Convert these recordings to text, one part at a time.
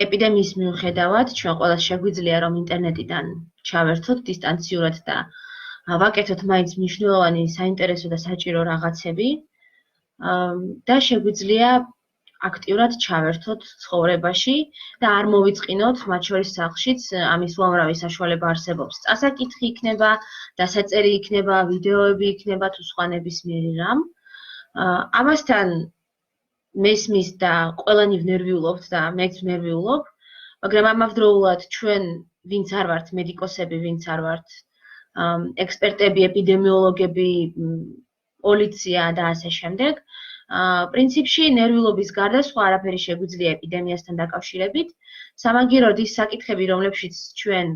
ეპიდემიის მიუხედავად, ჩვენ ყველას შეგვიძლია რომ ინტერნეტიდან ჩავერთოთ დისტანციურად და ვაკეთოთ მაინც მნიშვნელოვანი საინტერესო და საჭირო რაღაცები და შეგვიძლია აქტიურად ჩავერთოთ ცხოვრებაში და არ მოვიწყინოთ, მათ შორის სახლშიც ამის უამრავი საშუალება არსებობს. წასაკითხი იქნება, დასაწერი იქნება, ვიდეოები იქნება თუ სხვა ნებისმიერი რამ. ამასთან მესმის და ყველანი ვნერვიულობთ და მეც ვნერვიულობ, მაგრამ ამავდროულად ჩვენ ვინც არ ვართ მედიკოსები, ვინც არ ვართ ექსპერტები, ეპიდემიოლოგები, პოლიცია და ასე შემდეგ, პრინციპში ნერვიულობის გარდა სხვა არაფერი შეგვიძლია ეპიდემიასთან დაკავშირებით. სამაგიეროდ ის საკითხები, რომლებშიც ჩვენ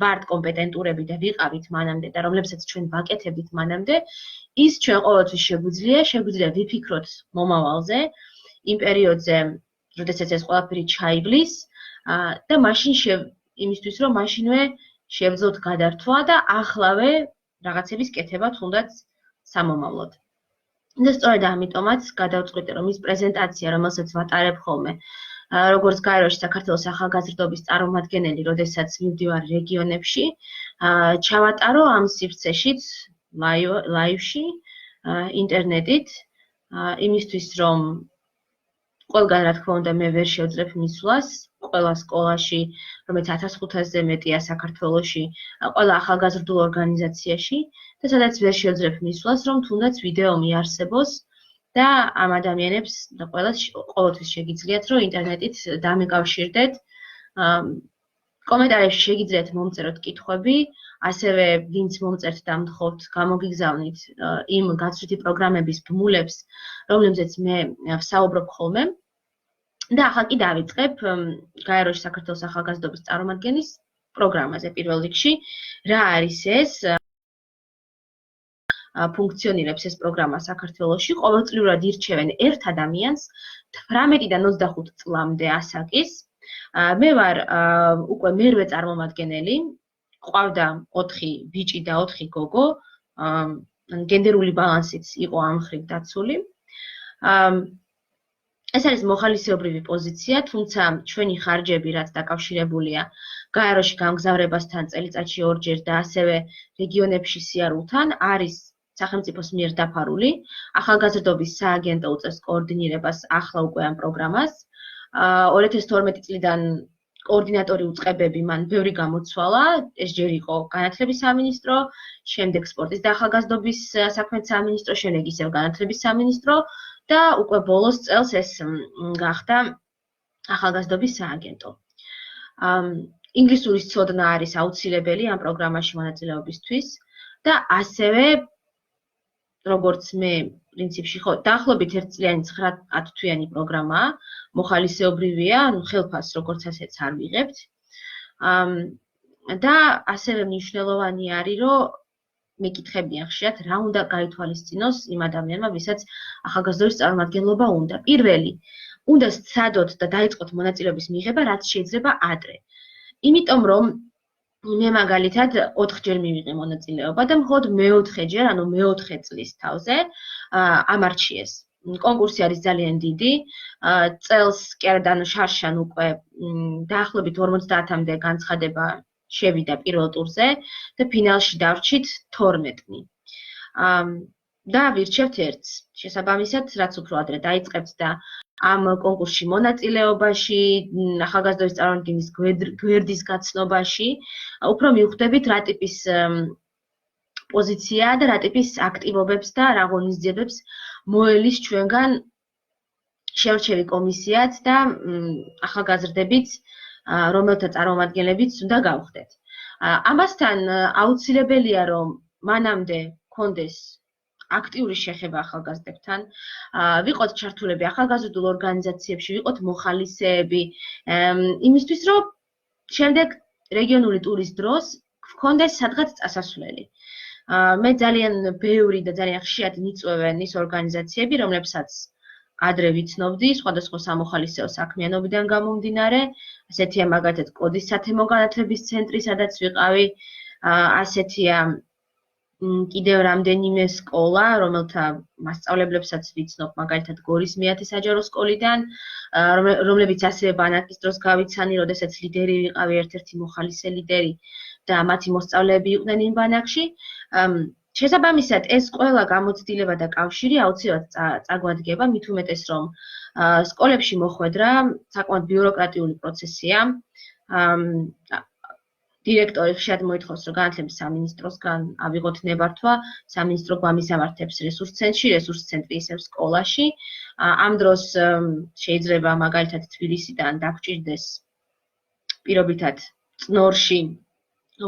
ვართ კომპეტენტურები და ვიყავით მანამდე და რომლებსაც ჩვენ ვაკეთებდით მანამდე, ის ჩვენ ყოველთვის შეგვიძლია ვიფიქროთ მომავალზე, იმ პერიოდზე, როდესაც ეს ყველაფერი ჩაივლის და მაშინ იმისთვის, რომ მაშინვე შევძლოთ გადართვა და ახლავე რაღაცების კეთება თუნდაც სამომავლოდ. და სწორედ ამიტომაც გადავწყვიტე, რომ ის პრეზენტაცია, რომელსაც ვატარებ ხოლმე, როგორც გაეროში საქართველოს ახალგაზრდობის წარმომადგენელი, როდესაც მივდივარ რეგიონებში, ჩავატარო ამ სივრცეშიც, ლაივში, ინტერნეტით, იმისთვის, რომ ყველგან რა თქმა უნდა მე ვერ შევძლებ მისვლას, ყველა სკოლაში, რომელიც 1500-ზე მეტია საქართველოში, ყველა ახალგაზრდულ ორგანიზაციაში და სადაც ვერ შევძლებ მისვლას, რომ თუნდაც ვიდეო მიარსებოს და ამ ადამიანებს და ყოველთვის შეგიძლიათ, რომ ინტერნეტით დამეკავშირდეთ. კომენტარებში შეგიძლიათ მომწეროთ კითხვები, ასევე ვინც მომწერთ და მთხოვთ, გამოგიგზავნით იმ გაცვლითი პროგრამების ბმულებს, რომლებზეც მე ვსაუბრობ ხოლმე. და ახლა კი დავიწყებ გაეროში საქართველოს ახალგაზრდობის წარმომადგენლის პროგრამაზე პირველ რიგში. რა არის ეს? ფუნქციონირებს ეს პროგრამა საქართველოში. ყოველწლიურად ირჩევენ ერთ ადამიანს 18-დან 25 წლამდე ასაკის. მე ვარ უკვე მერვე წარმომადგენელი. ყავდა 4 ბიჭი და 4 გოგო. გენდერული ბალანსიც იყო ამ მხრივ დაცული. ეს არის მოხალისეობრივი პოზიცია, თუმცა ჩვენი ხარჯები, რაც დაკავშირებულია გაეროში გამგზავრებასთან წელიწადში 2 ჯერ და ასევე რეგიონებში სიარულთან, არის სახელმწიფოს მიერ დაფარული. ახალგაზრდობის სააგენტო უწევს კოორდინირებას ახლა უკვე ამ პროგრამას. 2012 წლიდან კოორდინატორი უწყებები მან ბევრი გამოცვალა, ეს ჯერ იყო განათლების სამინისტრო, შემდეგ სპორტის და ახალგაზრდობის საქმეთა სამინისტრო, შემდეგ ისევ განათლების სამინისტრო და უკვე ბოლოს წელს ეს გახდა ახალგაზრდობის სააგენტო. ინგლისურის ცოდნა არის აუცილებელი ამ პროგრამაში მონაწილეობისთვის და ასევე როგორც მე პრინციპში ხო დაახლოებით 1 წლიანი 9-10 თვიანი პროგრამაა, მოხალისეობრივია, ხელფასს როგორც ასეც არ ვიღებთ. და ასევე მნიშვნელოვანი არის, რომ მეკითხებიან ხშირად რა უნდა გაითვალისწინოს იმ ადამიანმა, ვისაც ახალგაზრდობის წარმომადგენლობა უნდა. პირველი, უნდა სცადოთ და დაიწყოთ მონაწილეობის მიღება, რაც შეიძლება ადრე. იმიტომ რომ მე მაგალითად 4 ჯერ მივიღე მონაწილეობა და მხოლოდ მე-4 ჯერ, ანუ მე-4 წლის თავზე ამარჩიეს. კონკურსი არის ძალიან დიდი. წელს კი არა და შარშან უკვე დაახლოებით 50-მდე განცხადება შევიდა პირველ ტურზე და ფინალში დავრჩით 12-ნი. და ვირჩევთ ერთს. შესაბამისად, რაც უფრო ადრე დაიწყებთ და ამ კონკურსში მონაწილეობაში, ახალგაზრდობის წარმომადგენლის გვერდის გაცნობაში, უფრო მივხვდებით რა ტიპის პოზიციაა და რა ტიპის აქტივობებს და რა ღონისძიებებს მოელის ჩვენგან შერჩევი კომისიაც და ახალგაზრდებიც, რომელთა წარმომადგენლებიც უნდა გავხდეთ. ამასთან აუცილებელია, რომ მანამდე გქონდეს აქტიური შეხება ახალგაზრდებთან, ვიყოთ ჩართულები ახალგაზრდულ ორგანიზაციებში, ვიყოთ მოხალისეები, იმისთვის, რომ შემდეგ რეგიონული ტურის დროს გქონდეს სადღაც წასასვლელი. მე ძალიან ბევრი და ძალიან ხშირად მიწვევენ ის ორგანიზაციები, რომლებსაც ადრე ვიცნობდი, სხვადასხვა სამოხალისეო საქმიანობიდან გამომდინარე, ასეთია მაგალითად კოდის სათემო განათლების ცენტრი, სადაც ვიყავი, ასეთია კიდევ რამდენიმე სკოლა, რომელთა მასწავლებლებსაც ვიცნობ, მაგალითად გორის მეათე საჯარო სკოლიდან, რომლებიც ასევე ბანაკის დროს გავიცანი, როდესაც ლიდერი ვიყავი, ერთ-ერთი მოხალისე ლიდერი და მათი მოსწავლეები იყვნენ იმ ბანაკში. შესაბამისად, ეს ყველა გამოცდილება და კავშირი აუცილებლად წაგვადგება, მით უმეტეს რომ სკოლებში მოხვედრა საკმაოდ ბიუროკრატიული პროცესია. დირექტორი ხშირად მოითხოვს, რომ განათლების სამინისტროსგან ავიღოთ ნებართვა, სამინისტრო გვამისამართებს რესურს ცენტრში, რესურს ცენტრი ისევ სკოლაში. ამ დროს შეიძლება მაგალითად თბილისიდან დაგვჭირდეს პირობითად წნორში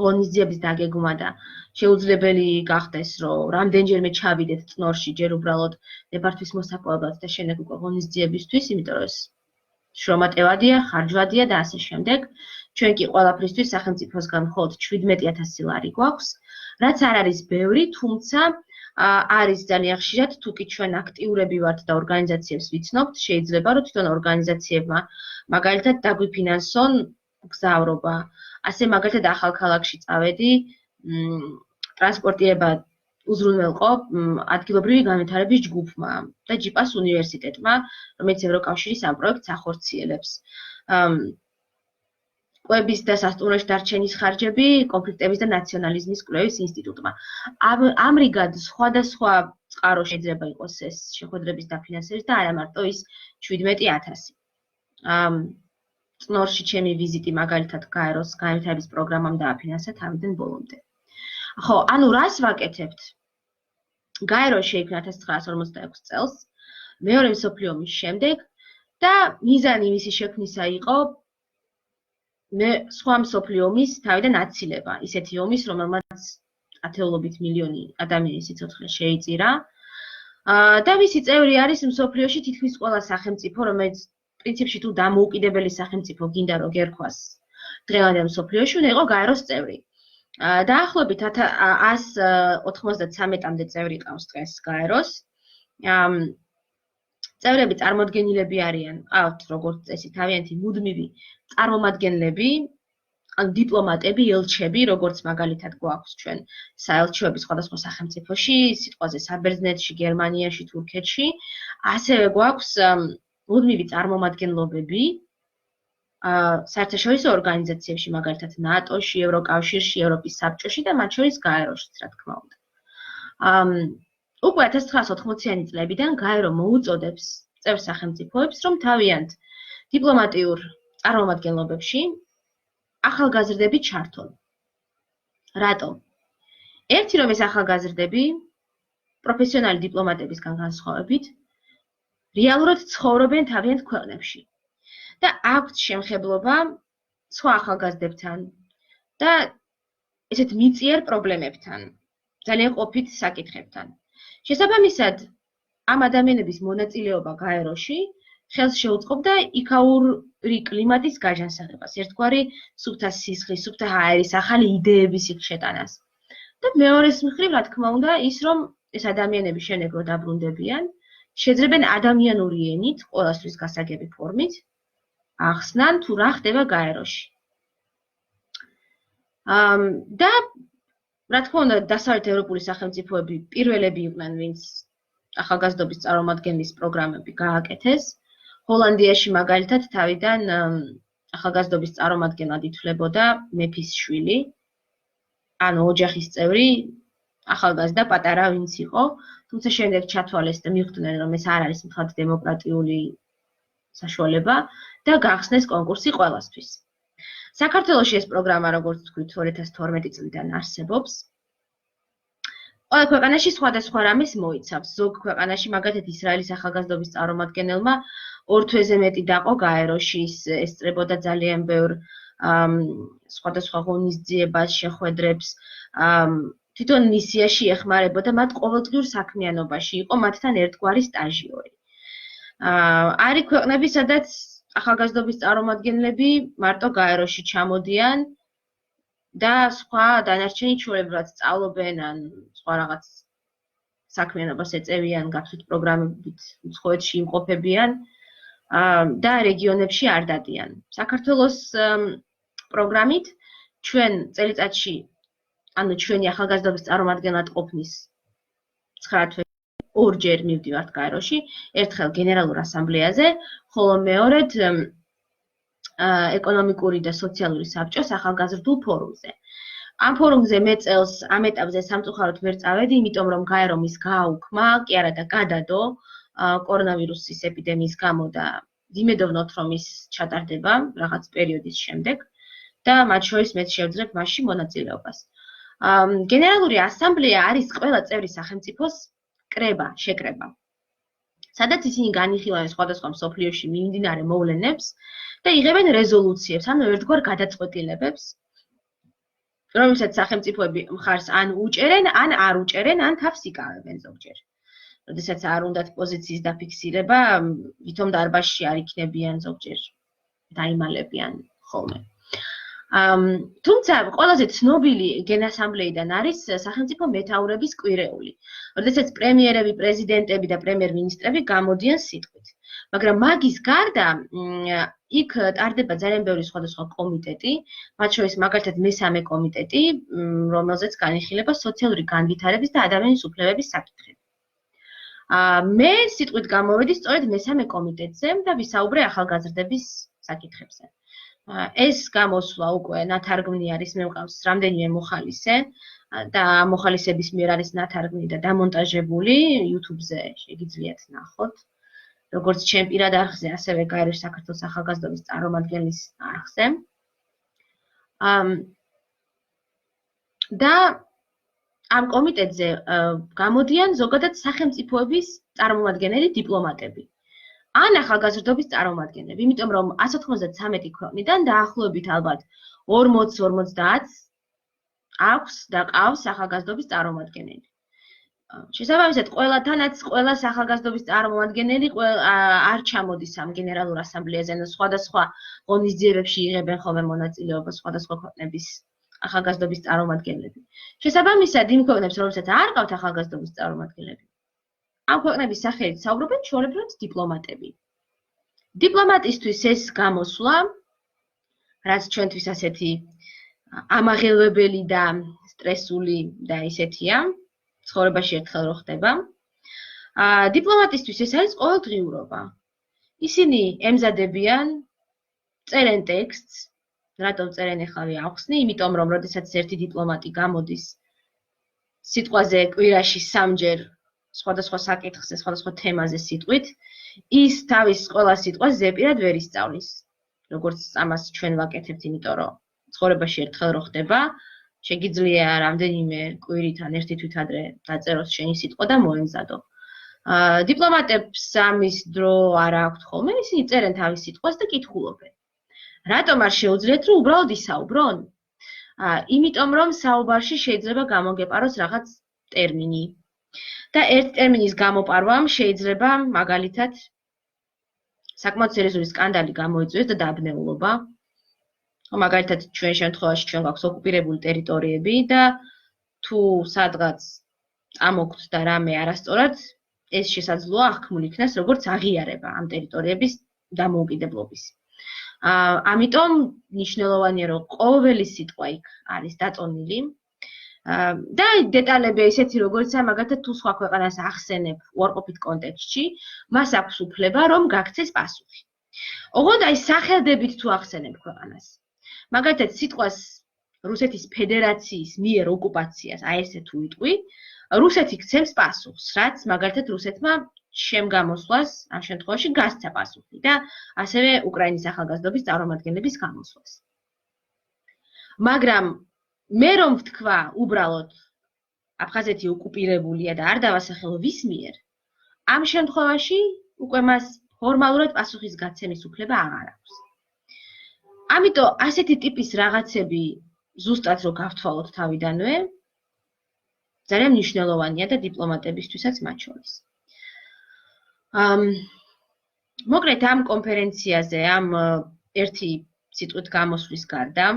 ღონისძიების დაგეგმა და შეუძლებელი გახდეს, რომ რამდენჯერმე ჩავიდეთ წნორში, ჯერ უბრალოდ ნებართვის მოსაკლებლად და შემდეგ უკვე ღონისძიებისთვის, იმიტომ რომ ეს შრომატევადია, ხარჯვადია და ასე შემდეგ. ჩვენ კი ყველაფრისთვის სახელმწიფოსგან მხოლოდ 17,000 ლარი გვაქვს, რაც არ არის ბევრი, თუმცა არის ძალიან ხშირად, თუ კი ჩვენ აქტიურები ვართ და ორგანიზაციებს ვიცნობთ, შეიძლება რომ თვითონ ორგანიზაციებმა მაგალითად დაგვიფინანსონ გზავრობა. ასე მაგალითად ახალქალაქში წავედი, ტრანსპორტირება უზრუნველყო ადგილობრივი განვითარების ჯგუფმა და ჯიპას უნივერსიტეტმა, რომელიც ევროკავშირის ამ პროექტს ახორციელებს. კვების და სასტუმროში დარჩენის ხარჯები კონფლიქტების და ნაციონალიზმის კვლევის ინსტიტუტმა. ამრიგად სხვადასხვა წყარო შეიძლება იყოს ეს შეხვედრების დაფინანსების და არა მარტო ის 17,000. წნორში ჩემი ვიზიტი მაგალითად გაეროს განვითარების პროგრამამ დააფინანსა თავიდან ბოლომდე. ხო, ანუ რას ვაკეთებთ? გაერო შეიქმნა 1946 წელს, მეორე მსოფლიო ომის შემდეგ და მიზანი მისი შექმნისა იყო სხვა მსოფლიო ომის თავიდან აცილება, ისეთი ომის, რომელმაც ათეულობით მილიონი ადამიანის სიცოცხლე შეიწირა. და მისი წევრი არის მსოფლიოში თითქმის ყველა სახელმწიფო, რომელიც პრინციპში თუ დამოუკიდებელი სახელმწიფო გინდა რომ გერქვას დღევანდელ მსოფლიოში, უნდა იყო გაეროს წევრი. დაახლოებით 193-მდე წევრი ყავს დღეს გაეროს. წევრები წარმოდგენილები არიან, ყავთ როგორც წესი თავიანთი მუდმივი წარმომადგენლები, ან დიპლომატები, ელჩები, როგორც მაგალითად გვაქვს ჩვენ საელჩოები სხვადასხვა სახელმწიფოში, სიტყვაზე საბერძნეთში, გერმანიაში, თურქეთში, ასევე გვაქვს მუდმივი წარმომადგენლობები საერთაშორისო ორგანიზაციებში, მაგალითად ნატოში, ევროკავშირში, ევროპის საბჭოში და მათ შორის გაეროშიც, რა თქმა უნდა. უკვე 1980-იანი წლებიდან გაერო მოუწოდებს წევრ სახელმწიფოებს, რომ თავიანთ დიპლომატიურ წარმომადგენლობებში ახალგაზრდები ჩართონ. რატომ? ერთი რომ ეს ახალგაზრდები პროფესიონალი დიპლომატებისგან განსხვავებით რეალურად ცხოვრობენ თავიანთ ქვეყნებში და აქვთ შემხებლობა სხვა ახალგაზრდებთან და ესეთ მიწიერ პრობლემებთან, ძალიან ყოფით საკითხებთან. შესაბამისად, ამ ადამიანების მონაწილეობა გაეროში ხელს შეუწყობდა იქაური კლიმატის გაჯანსაღებას, ერთგვარი სუფთა სისხლის, სუფთა აერის, ახალი იდეების იქ შეტანას. და მეორეს მხრივ, რა თქმა უნდა, ის რომ ეს ადამიანები შემდეგ რო დაბრუნდებიან, შეძლებენ ადამიანური ენით, ყველასთვის გასაგები ფორმით, ახსნან თუ რა ხდება გაეროში. და რა თქმა უნდა, დასავლეთ ევროპული სახელმწიფოები პირველები იყვნენ, ვინც ახალგაზრდობის წარმომადგენლის პროგრამები გააკეთეს. ჰოლანდიაში მაგალითად თავიდან ახალგაზრდობის წარმომადგენლად ითვლებოდა მეფის შვილი, ანუ ოჯახის წევრი, ახალგაზრდა პატარა ვინც იყო, თუმცა შემდეგ ჩათვალეს და მიხვდნენ, რომ ეს არ არის მთლად დემოკრატიული საშუალება და გახსნეს კონკურსი ყველასთვის. საქართველოში ეს პროგრამა, როგორც თქვით, 2012 წლიდან არსებობს. ყველა ქვეყანაში სხვადასხვა რამეს მოიცავს. ზოგ ქვეყანაში, მაგალითად ისრაელის ახალგაზრდობის წარმომადგენელმა 2 თვეზე მეტი დაყო გაეროში, ესწრებოდა ძალიან ბევრ სხვადასხვა ღონისძიებას, შეხვედრებს, თვითონ მისიაში ეხმარებოდა მათ ყოველდღიურ საქმიანობაში, იყო მათთან ერთგვარი სტაჟიორი. არის ქვეყნები, სადაც ახალგაზრდობის წარმომადგენლები მარტო გაეროში ჩამოდიან და სხვა დანარჩენი ჩვეულებრივად სწავლობენ ან სხვა რაღაც საქმიანობას ეწევიან, გათვლით პროგრამებით უცხოეთში იმყოფებიან და რეგიონებში არ დადიან. საქართველოს პროგრამით ჩვენ წელიწადში ანუ ჩვენი ახალგაზრდობის წარმომადგენლად ყოფნის 9 თვეში ორჯერ მივდივართ გაეროში, ერთხელ გენერალურ ასამბლეაზე, ხოლო მეორედ ეკონომიკური და სოციალური საბჭოს ახალგაზრდულ ფორუმზე. ამ ფორუმზე მე წელს ამ ეტაპზე სამწუხაროდ ვერ წავედი, იმიტომ რომ გაერო მის გააუქმა, კი არა და გადადო კორონავირუსის ეპიდემიის გამო და ვიმედოვნოთ რომ ის ჩატარდება რაღაც პერიოდის შემდეგ და მათ შორის მეც შევძლებთ მასში მონაწილეობას. გენერალური ასამბლეა არის ყველა წევრი სახელმწიფოს შეკრება. სადაც ისინი განიხილავენ სხვადასხვა მსოფლიოში მიმდინარე მოვლენებს და იღებენ რეზოლუციებს, ანუ ერთგვარ გადაწყვეტილებებს, რომელსაც სახელმწიფოები მხარს ან უჭერენ, ან არ უჭერენ, ან თავს იკავებენ ზოგჯერ. როდესაც არ უნდათ პოზიციის დაფიქსირება, ვითომ დარბაზში არ იქნებიან ზოგჯერ დაიმალებიან ხოლმე. თუმცა ყველაზე ცნობილი გენასამბლეიდან არის სახელმწიფო მეთაურების კვირეული, როდესაც პრემიერები, პრეზიდენტები და პრემიერ-მინისტრები გამოდიან სიტყვით. მაგრამ მაგის გარდა იქ ტარდება ძალიან ბევრი სხვადასხვა კომიტეტი, მათ შორის მაგალითად მესამე კომიტეტი, რომელზეც განიხილება სოციალური განვითარების და ადამიანის უფლებების საკითხები. მე სიტყვით გამოვედი სწორედ მესამე კომიტეტზე და ვისაუბრე ახალგაზრდების საკითხებზე. ეს გამოსვლა უკვე ნათარგმნი არის, მე მყავს რამდენიმე მოხალისე და მოხალისების მიერ არის ნათარგმნი და დამონტაჟებული YouTube-ზე შეგიძლიათ ნახოთ. როგორც ჩემ პირად არხზე, ასევე გაეროში საქართველოს ახალგაზრდობის წარმომადგენლის არხზე. და ამ კომიტეტზე გამოდიან ზოგადად სახელმწიფოების წარმომადგენელი დიპლომატები. ან ახალგაზრდობის წარმომადგენლები, იმიტომ რომ 193 ქვეყნიდან დაახლოებით ალბათ 40-50 აქვს და ყავს ახალგაზრდობის წარმომადგენელი. შესაბამისად, ყველათანაც ყველა ახალგაზრდობის წარმომადგენელი არ ჩამოდის ამ გენერალურ ასამბლეაზე, ანუ სხვადასხვა ღონისძიებებში იღებენ ხოლმე მონაწილეობას სხვადასხვა ქვეყნების ახალგაზრდობის წარმომადგენლები. შესაბამისად, იმ ქვეყნებს, რომელსაც არ ყავთ ახალგაზრდობის წარმომადგენლები, ამ ქვეყნების სახელით საუბრობენ ჩვეულებრივად დიპლომატები. დიპლომატისთვის ეს გამოსვლა, რაც ჩვენთვის ასეთი ამაღელვებელი და სტრესული და ისეთია, ცხოვრებაში ერთხელ რო ხდება. დიპლომატისთვის ეს არის ყოველდღიურობა. ისინი ემზადებიან, წერენ ტექსტს, რატომ წერენ ახლა ავხსნი, იმიტომ რომ როდესაც ერთი დიპლომატი გამოდის სიტყვაზე კვირაში 3 ჯერ სხვადასხვა საკითხზე, სხვადასხვა თემაზე სიტყვით, ის თავის ყველა სიტყვას ზეპირად ვერ ისწავლის. როგორც ამას ჩვენ ვაკეთებთ, იმიტომ რომ ცხოვრებაში ერთხელ რო ხდება, შეგიძლია რამდენიმე კვირით ან ერთი თვით ადრე დაწეროს შენი სიტყვა და მოემზადო. დიპლომატებს ამის დრო არ აქვთ ხოლმე, ისინი წერენ თავის სიტყვას და კითხულობენ. რატომ არ შეუძლიათ რომ უბრალოდ ისაუბრონ? იმიტომ რომ საუბარში შეიძლება გამოგეპაროს რაღაც ტერმინი. და ერთ ტერმინის გამოპარვამ შეიძლება მაგალითად საკმაოდ სერიოზული სკანდალი გამოიწვიოს და დაბნეულობა. მაგალითად ჩვენ შემთხვევაში ჩვენ გვაქვს ოკუპირებული ტერიტორიები და თუ სადღაც წამოგვთ და რამე არასწორად, ეს შესაძლოა აღქმულ იქნას როგორც აღიარება ამ ტერიტორიების დამოუკიდებლობის. ამიტომ მნიშვნელოვანია რომ ყოველი სიტყვა იქ არის დატონილი. და დეტალები ისეთი როგორიცაა, მაგალითად თუ სხვა ქვეყანას ახსენებ უარყოფით კონტექსტში, მას აქვს უფლება რომ გაქცეს პასუხი. ოღონდ აი სახელდებით თუ ახსენებ ქვეყანას. მაგალითად სიტყვას რუსეთის ფედერაციის მიერ ოკუპაციას, აი ესე თუ ვიტყვი, რუსეთი გცემს პასუხს, რაც მაგალითად რუსეთმა შემგამოსვლას ამ შემთხვევაში გასცა პასუხი და ასევე უკრაინის ახალგაზრდობის წარმომადგენლების გამოსვლას. მაგრამ მე რომ ვთქვა უბრალოდ აფხაზეთი ოკუპირებულია და არ დავასახელო ვის მიერ, ამ შემთხვევაში უკვე მას ფორმალურად პასუხის გაცემის უფლება აღარ აქვს. ამიტომ ასეთი ტიპის რაღაცები ზუსტად რო გავთვალოთ თავიდანვე, ძალიან მნიშვნელოვანია და დიპლომატებისთვისაც მათ შორის. მოკლედ ამ კონფერენციაზე, ამ ერთი სიტყვით გამოსვლის გარდა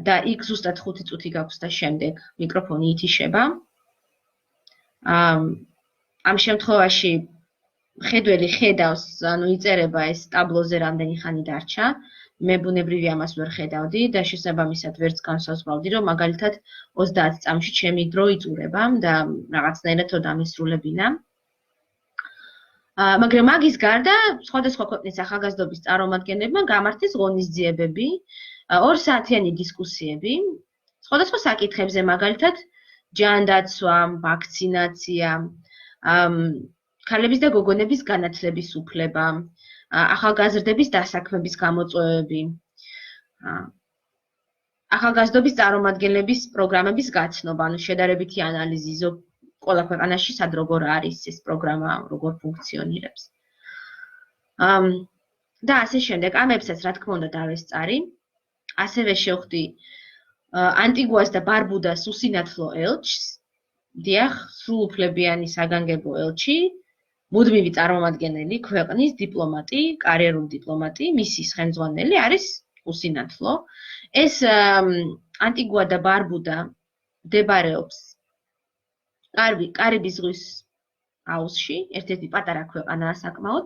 და იქ ზუსტად 5 წუთი გაქვს და შემდეგ მიკროფონი ითიშება. ამ შემთხვევაში ხედველი ხედავს, ანუ იწერება ეს ტაბლოზე რამდენი ხანი დარჩა მე ბუნებრივი ამას ვერ ხედავდი და შესაბამისად ვერც განსაზღვრავდი, რომ მაგალითად 30 წამში ჩემი დრო იწურება და რაღაცნაირად თო დამისრულებინა. მაგრამ მაგის გარდა სხვადასხვა ქვეყნის ახალგაზრდობის წარმომადგენლებმა გამართეს ღონისძიებები, 2 საათიანი დისკუსიები, სხვადასხვა საკითხებზე, მაგალითად ჯანდაცვა, ვაქცინაცია, ქალების და გოგონების განათლების უფლება, ახალგაზრდების დასაქმების გამოწვევები, ახალგაზრდობის წარმომადგენლების პროგრამების გაცნობა, ანუ შედარებითი ანალიზი ყველა ქვეყანაში სად როგორ არის ეს პროგრამა, როგორ ფუნქციონირებს. და ასე შემდეგ, ამებსაც რა თქმა უნდა დავესწარი. ასევე შევხვდი ანტიგუას და ბარბუდას უსინათლო ელჩს, დიახ, სრულუფლებიანი საგანგებო ელჩი, მუდმივი წარმომადგენელი, ქვეყნის დიპლომატი, კარიერული დიპლომატი, მისი ხელმძღვანელი არის უსინათლო. ეს ანტიგუა და ბარბუდა მდებარეობს კარიბის ზღვის აუზში, ერთ-ერთი პატარა ქვეყანაა საკმაოდ.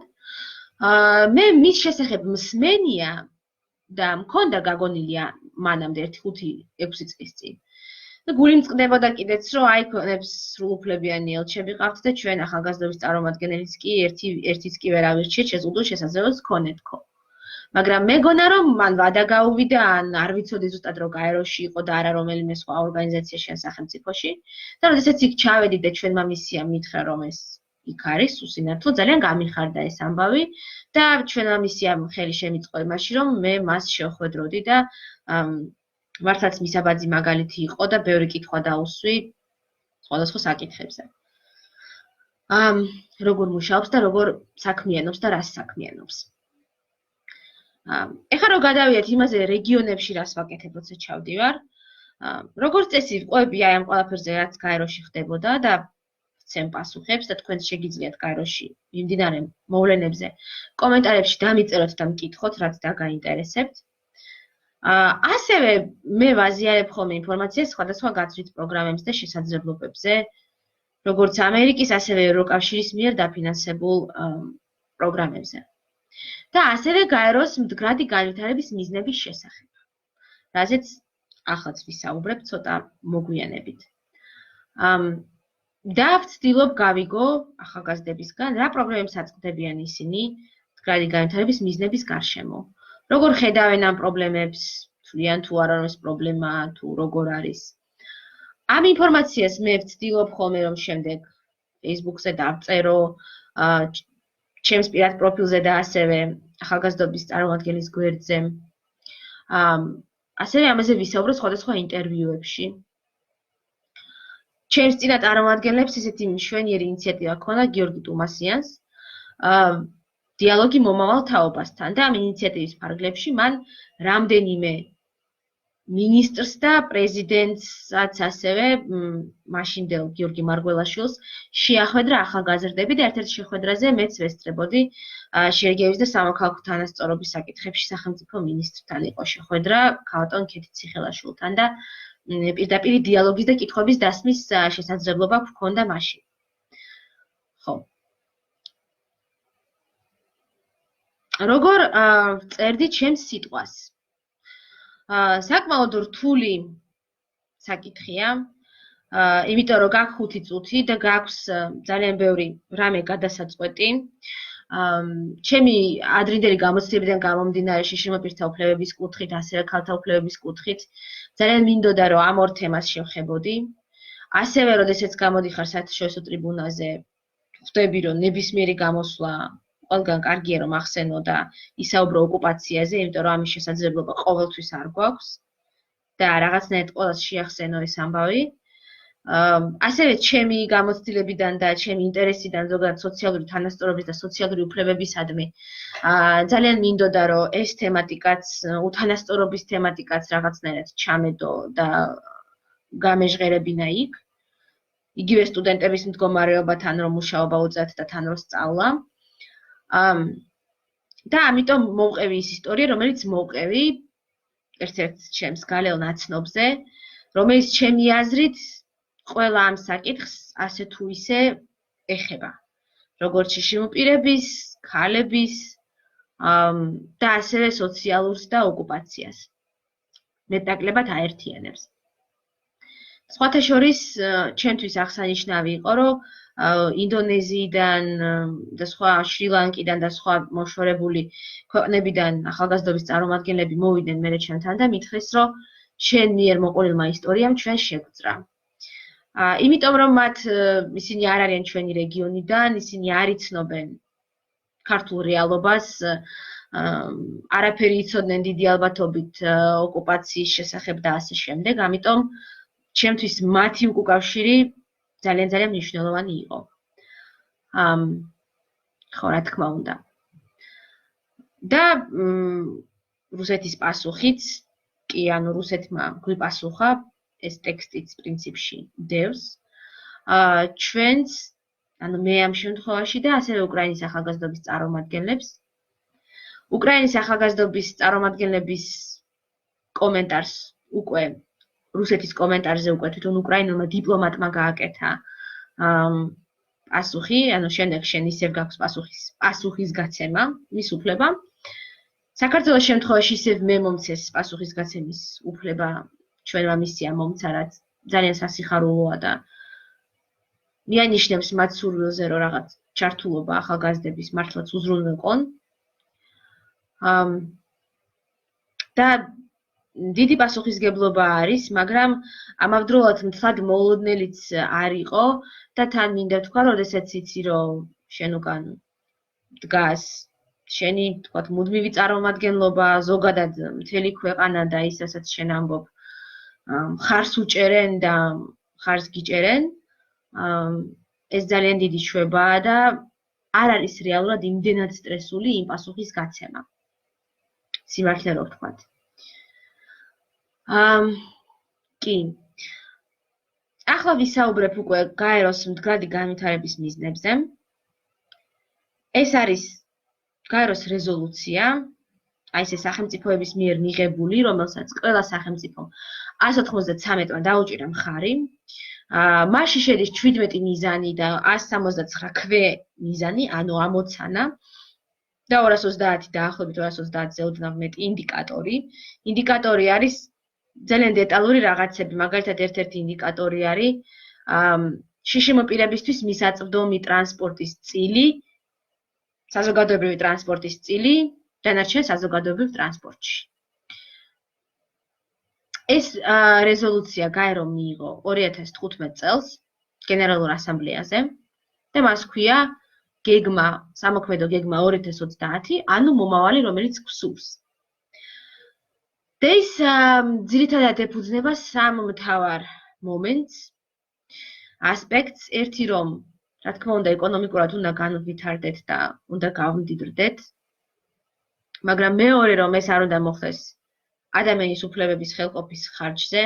მე მის შესახებ მსმენია და მქონდა გაგონილია მანამდე 5-6 წლის წინ. და გული მწყდებოდა კიდეც, რომ აი ქვეყნებს სრულუფლებიანი ელჩები ყავთ და ჩვენ ახალგაზრდობის წარმომადგენელიც კი ერთიც კი ვერ ავირჩიეთ, შეზღუდულ შესაძლებლობას გქონეთქო. მაგრამ მეგონა რომ მან ვადა გაუვიდა, ან არ ვიცოდი ზუსტად რომ გაეროში იყო და არა რომელიმე სხვა ორგანიზაციაში ან სახელმწიფოში. და როდესაც იქ ჩავედი და ჩვენმა მისიამ მითხრა რომ ეს იქ არის უსინათლო, ძალიან გამიხარდა ეს ამბავი და ჩვენმა მისიამ ხელი შემიწყო იმაში, რომ მე მას შევხვედროდი და მართლაც მისაბაძი მაგალითი იყო და ბევრი კითხვა დაუსვი სხვადასხვა საკითხებზე. როგორ მუშაობს და როგორ საქმიანობს და რას საქმიანობს. ეხლა რომ გადავიდეთ იმაზე რეგიონებში რას ვაკეთებ, როცა ჩავდივარ. როგორც წესი ვყვები აი ამ ყველაფერზე რაც გაეროში ხდებოდა და ვცემ პასუხებს და თქვენ შეგიძლიათ გაეროში მიმდინარე მოვლენებზე კომენტარებში დამიწეროთ და მკითხოთ, რაც დაგაინტერესებთ. ასევე მე ვაზიარებ ხოლმე ინფორმაციას სხვადასხვა გაცვლით პროგრამებზე და შესაძლებლობებზე, როგორც ამერიკის, ასევე ევროკავშირის მიერ დაფინანსებულ პროგრამებზე. და ასევე გაეროს მდგრადი განვითარების მიზნების შესახებ, რაზეც ახლა ვისაუბრებ ცოტა მოგვიანებით. და ვცდილობ გავიგო ახალგაზრდებისგან, რა პრობლემებს აწყდებიან ისინი მდგრადი განვითარების მიზნების გარშემო. როგორ ხედავენ ამ პრობლემებს, თვლიან თუ არა რომ ეს პრობლემაა, თუ როგორ არის. ამ ინფორმაციას მე ვცდილობ ხოლმე რომ შემდეგ Facebook-ზე დავწერო, ჩემს პირად პროფილზე და ასევე ახალგაზრდობის წარმომადგენლის გვერდზე. ასევე ამაზე ვისაუბრებ სხვადასხვა ინტერვიუებში. ჩემს წინა წარმომადგენლებს ესეთი მშვენიერი ინიციატივა ჰქონდა გიორგი ტუმასიანს, დიალოგი მომავალ თაობასთან და ამ ინიციატივის ფარგლებში მან რამდენიმე მინისტრს და პრეზიდენტსაც ასევე მაშინდელ გიორგი მარგველაშვილს შეახვედრა ახალგაზრდები და ერთ-ერთ შეხვედრაზე მეც ვესწრებოდი შეერგევის და სამოქალაქო თანასწორობის საკითხებში სახელმწიფო მინისტრთან იყო შეხვედრა ქალბატონ ქეთი ციხელაშვილთან და პირდაპირ დიალოგის და კითხვების დასმის შესაძლებლობა გვქონდა მაშინ. ხო. როგორ წერდი ჩემს სიტყვას? საკმაოდ რთული საკითხია, იმიტომ რომ გაქვს 5 წუთი და გაქვს ძალიან ბევრი რამე გადასაწყვეტი. ჩემი ადრინდელი გამოცდილებიდან გამომდინარე შიშრმოპირთა უფლებების კუთხით, ასევე ქალთა უფლებების კუთხით, ძალიან მინდოდა რომ ამ ორ თემას შევხებოდი. ასევე, როდესაც გამოდიხარ საერთაშორისო ტრიბუნაზე, ხვდები რომ ნებისმიერი გამოსვლა ყველგან კარგია რომ ახსენო და ისაუბრო ოკუპაციაზე, იმიტომ რომ ამის შესაძლებლობა ყოველთვის არ გვაქვს და რაღაცნაირად ყველას შეახსენო ეს ამბავი. ასევე ჩემი გამოცდილებიდან და ჩემი ინტერესიდან ზოგადად სოციალური თანასწორობის და სოციალური უფლებებისადმი ძალიან მინდოდა რომ ეს თემატიკაც, უთანასწორობის თემატიკაც რაღაცნაირად ჩამედო და გამეჟღერებინა იქ. იგივე სტუდენტების მდგომარეობა თან რომ მუშაობა უწევთ და თან რომ სწავლა. და ამიტომ მოვყევი ის ისტორია, რომელიც მოვყევი ერთ-ერთ ჩემს გალელ ნაცნობზე, რომელიც ჩემი აზრით ყველა ამ საკითხს ასე თუ ისე ეხება. როგორც შიშრმოპირების, ქალების, და ასევე სოციალურს და ოკუპაციას. მეტნაკლებად აერთიანებს. სხვათა შორის, ჩემთვის აღსანიშნავი იყო, რომ ინდონეზიიდან და სხვა შრი-ლანკიდან და სხვა მოშორებული ქვეყნებიდან ახალგაზრდობის წარმომადგენლები მოვიდნენ მერე ჩემთან და მითხრეს, რომ შენ მიერ მოყოლილმა ისტორიამ ჩვენ შეგვძრა. იმიტომ რომ მათ ისინი არ არიან ჩვენი რეგიონიდან, ისინი არ იცნობენ ქართულ რეალობას, არაფერი იცოდნენ დიდი ალბათობით ოკუპაციის შესახებ და ასე შემდეგ, ამიტომ ჩემთვის მათი უკავშირი ძალიან მნიშვნელოვანი იყო. ხო, რა თქმა უნდა. და რუსეთის პასუხიც, კი, ანუ რუსეთმა გვიპასუხა, ეს ტექსტიც პრინციპში დევს. ჩვენც, ანუ მე ამ შემთხვევაში და ასევე უკრაინის ახალგაზრდობის წარმომადგენლებს, უკრაინის ახალგაზრდობის წარმომადგენლების კომენტარს უკვე რუსეთის კომენტარზე უკვე თვითონ უკრაინულმა დიპლომატმა გააკეთა პასუხი, ანუ შემდეგ შენ ისევ გაქვს პასუხის გაცემა, მის უფლება. საქართველოს შემთხვევაში ისევ მე მომცეს პასუხის გაცემის უფლება, ჩვენმა მისია მომცა, რაც ძალიან სასიხარულოა და მიანიშნებს მათ სურვილზე, რომ რაღაც ჩართულობა ახალგაზრდების მართლაც უზრუნველყონ. და დიდი პასუხისგებლობა არის, მაგრამ ამავდროულად მთლად მოულოდნელიც არ იყო და თან მინდა ვთქვა, რომ როდესაც იცი, რომ შენ უკან დგას შენი, თქვათ, მუდმივი წარმომადგენლობა, ზოგადად მთელი ქვეყანა და ის, რასაც შენ ამბობ, მხარს უჭერენ და მხარს გიჭერენ, ეს ძალიან დიდი შვებაა და არ არის რეალურად იმდენად სტრესული იმ პასუხის გაცემა. სიმართლე რო ვთქვათ. კი. ახლა ვისაუბრებ უკვე გაეროს მდგრადი განვითარების მიზნებზე. ეს არის გაეროს რეზოლუცია, აი ეს სახელმწიფოების მიერ მიღებული, რომელსაც ყველა სახელმწიფომ 193-მა დაუჭირა მხარი. მასში შედის 17 მიზანი და 169 ქვე მიზანი, ანუ ამოცანა და 230 დაახლოებით 230-ზე ოდნავ მეტი ინდიკატორი. ინდიკატორი არის ძალიან დეტალური რაღაცები, მაგალითად ერთ-ერთი ინდიკატორი არის შიშიმო პირებისთვის მისაწვდომი ტრანსპორტის წილი, საზოგადოებრივი ტრანსპორტის წილი, დანარჩენ საზოგადოებრივ ტრანსპორტში. ეს რეზოლუცია გაერომ მიიღო 2015 წელს გენერალურ ასამბლეაზე და მას ჰქვია გეგმა, სამოქმედო გეგმა 2030, ანუ მომავალი, რომელიც გვსურს. და ის ძირითადად ეფუძნება სამ მთავარ მომენტს, ასპექტს, ერთი რომ, რა თქმა უნდა, ეკონომიკურად უნდა განვითარდეთ და უნდა გავმდიდრდეთ, მაგრამ მეორე რომ ეს არ უნდა მოხდეს ადამიანის უფლებების ხელყოფის ხარჯზე,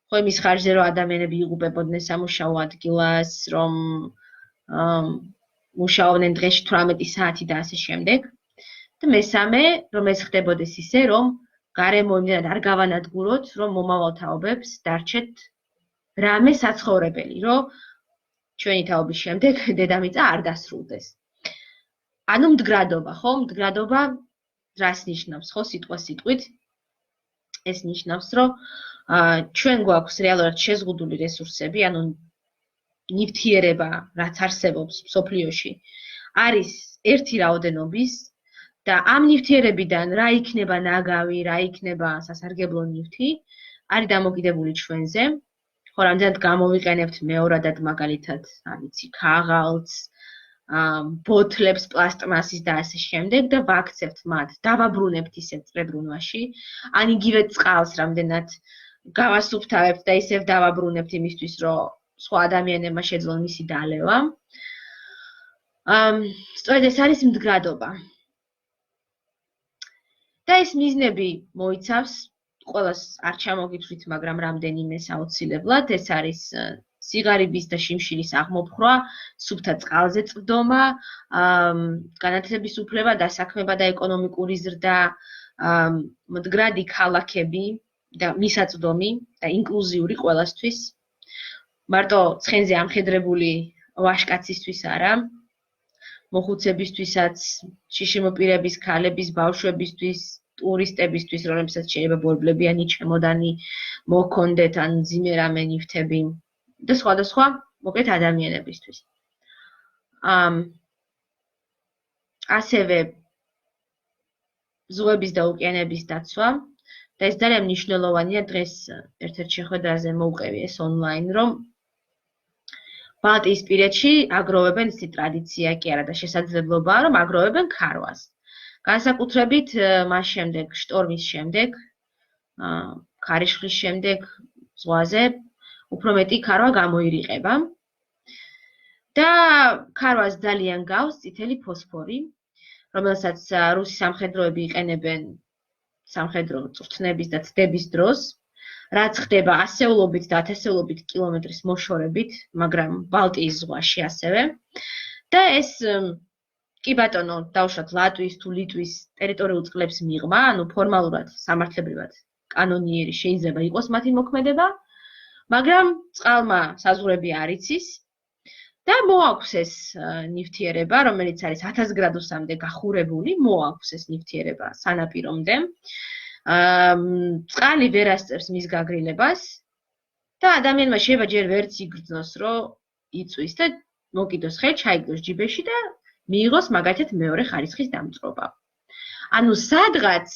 ხო იმის ხარჯზე, რომ ადამიანები იღუპებოდნენ სამუშაო ადგილას, რომ მუშაობდნენ დღეში 18 საათი და ასე შემდეგ. და მესამე, რომ ეს ხდებოდეს ისე, რომ გარემო იმდენად არ გავანადგუროთ, რომ მომავალ თაობებს დარჩეთ რამე საცხოვრებელი, რომ ჩვენი თაობის შემდეგ დედამიწა არ დასრულდეს. ანუ მდგრადობა, ხო? მდგრადობა რას ნიშნავს, ხო, სიტყვით? ეს ნიშნავს, რომ ჩვენ გვაქვს რეალურად შეზღუდული რესურსები, ანუ ნივთიერება, რაც არსებობს მსოფლიოში, არის ერთი რაოდენობის და ამ ნივთიერებიდან რა იქნება ნაგავი, რა იქნება სასარგებლო ნივთი, არის დამოკიდებული ჩვენზე. ხო, რამდენად გამოვიყენებთ მეორადად მაგალითად, არ ვიცი, ქაღალდს, ბოთლებს, პლასტმასის და ასე შემდეგ და ვაქცევთ მათ, დავაბრუნებთ ისევ წრებრუნვაში, ან იგივე წყალს რამდენად გავასუფთავებთ და ისევ დავაბრუნებთ იმისთვის, რომ სხვა ადამიანებმა შეძლონ მისი დალევა. სწორედ ეს არის მდგრადობა. და ეს მიზნები მოიცავს, ყველას არ ჩამოგითვლით, მაგრამ რამდენიმეს აუცილებლად, ეს არის სიგარების და შიმშილის აღმოფხვრა, სუფთა წყალზე წვდომა, განათლების უფლება, დასაქმება და ეკონომიკური ზრდა, მდგრადი ქალაქები და მისაწვდომი და ინკლუზიური ყველასთვის. მარტო ცხენზე ამხედრებული ვაჟკაცისთვის არა. მოხუცებისთვისაც, შიშიმოპირების, ქალების, ბავშვებისთვის, ტურისტებისთვის, რომლებსაც შეიძლება ბორბლებიანი ჩემოდანი მოქონდეთ ან მძიმე რამე ნივთები და სხვადასხვა მოკლედ ადამიანებისთვის. ასევე ზღვების და ოკეანეების დაცვა და ეს ძალიან მნიშვნელოვანია დღეს ერთ-ერთ შეხვედრაზე მოვყევი ეს ონლაინ, რომ ბალტიისპირეთში აგროვებენ ისეთი ტრადიცია კი არა და შესაძლებლობაა, რომ აგროვებენ ქარვას. განსაკუთრებით მას შემდეგ, შტორმის შემდეგ, ქარიშხლის შემდეგ ზღვაზე უფრო მეტი ქარვა გამოირიყება. და ქარვას ძალიან გავს წითელი ფოსფორი, რომელსაც რუსი სამხედროები იყენებენ სამხედრო წვრთნების და ცდების დროს, რაც ხდება ასეულობით და ათასეულობით კილომეტრის მოშორებით, მაგრამ ბალტიის ზღვაში ასევე. და ეს კი ბატონო, დავუშვათ ლატვიის თუ ლიტვის ტერიტორიულ წყლებს მიღმა, ანუ ფორმალურად, სამართლებრივად კანონიერი შეიძლება იყოს მათი მოქმედება, მაგრამ წყალმა საზღვრები არ იცის და მოაქვს ეს ნივთიერება, რომელიც არის 1000 გრადუსამდე გახურებული, მოაქვს ეს ნივთიერება სანაპირომდე. წყალი ვერ ასწევს მის გაგრილებას და ადამიანმა შეიძლება ჯერ ვერც იგრძნოს, რომ იწვის და მოკიდოს ხე, ჩაიგდოს ჯიბეში და მიიღოს მაგათად მეორე ხარისხის დამწვრობა. ანუ სადღაც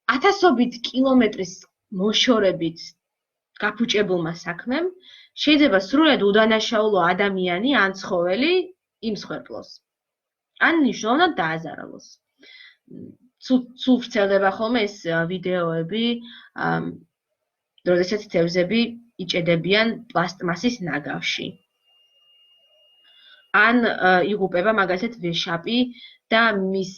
ათასობით კილომეტრის მოშორებით გაფუჭებულმა საქმემ შეიძლება სრულად უდანაშაულო ადამიანი ან ცხოველი იმსხვერპლოს. ან მნიშვნელოვნად დააზარალოს. სულ ვრცელდება ხოლმე ეს ვიდეოები, როდესაც თევზები იჭედებიან პლასტმასის ნაგავში. ან იღუპება მაგალითად ვეშაპი და მის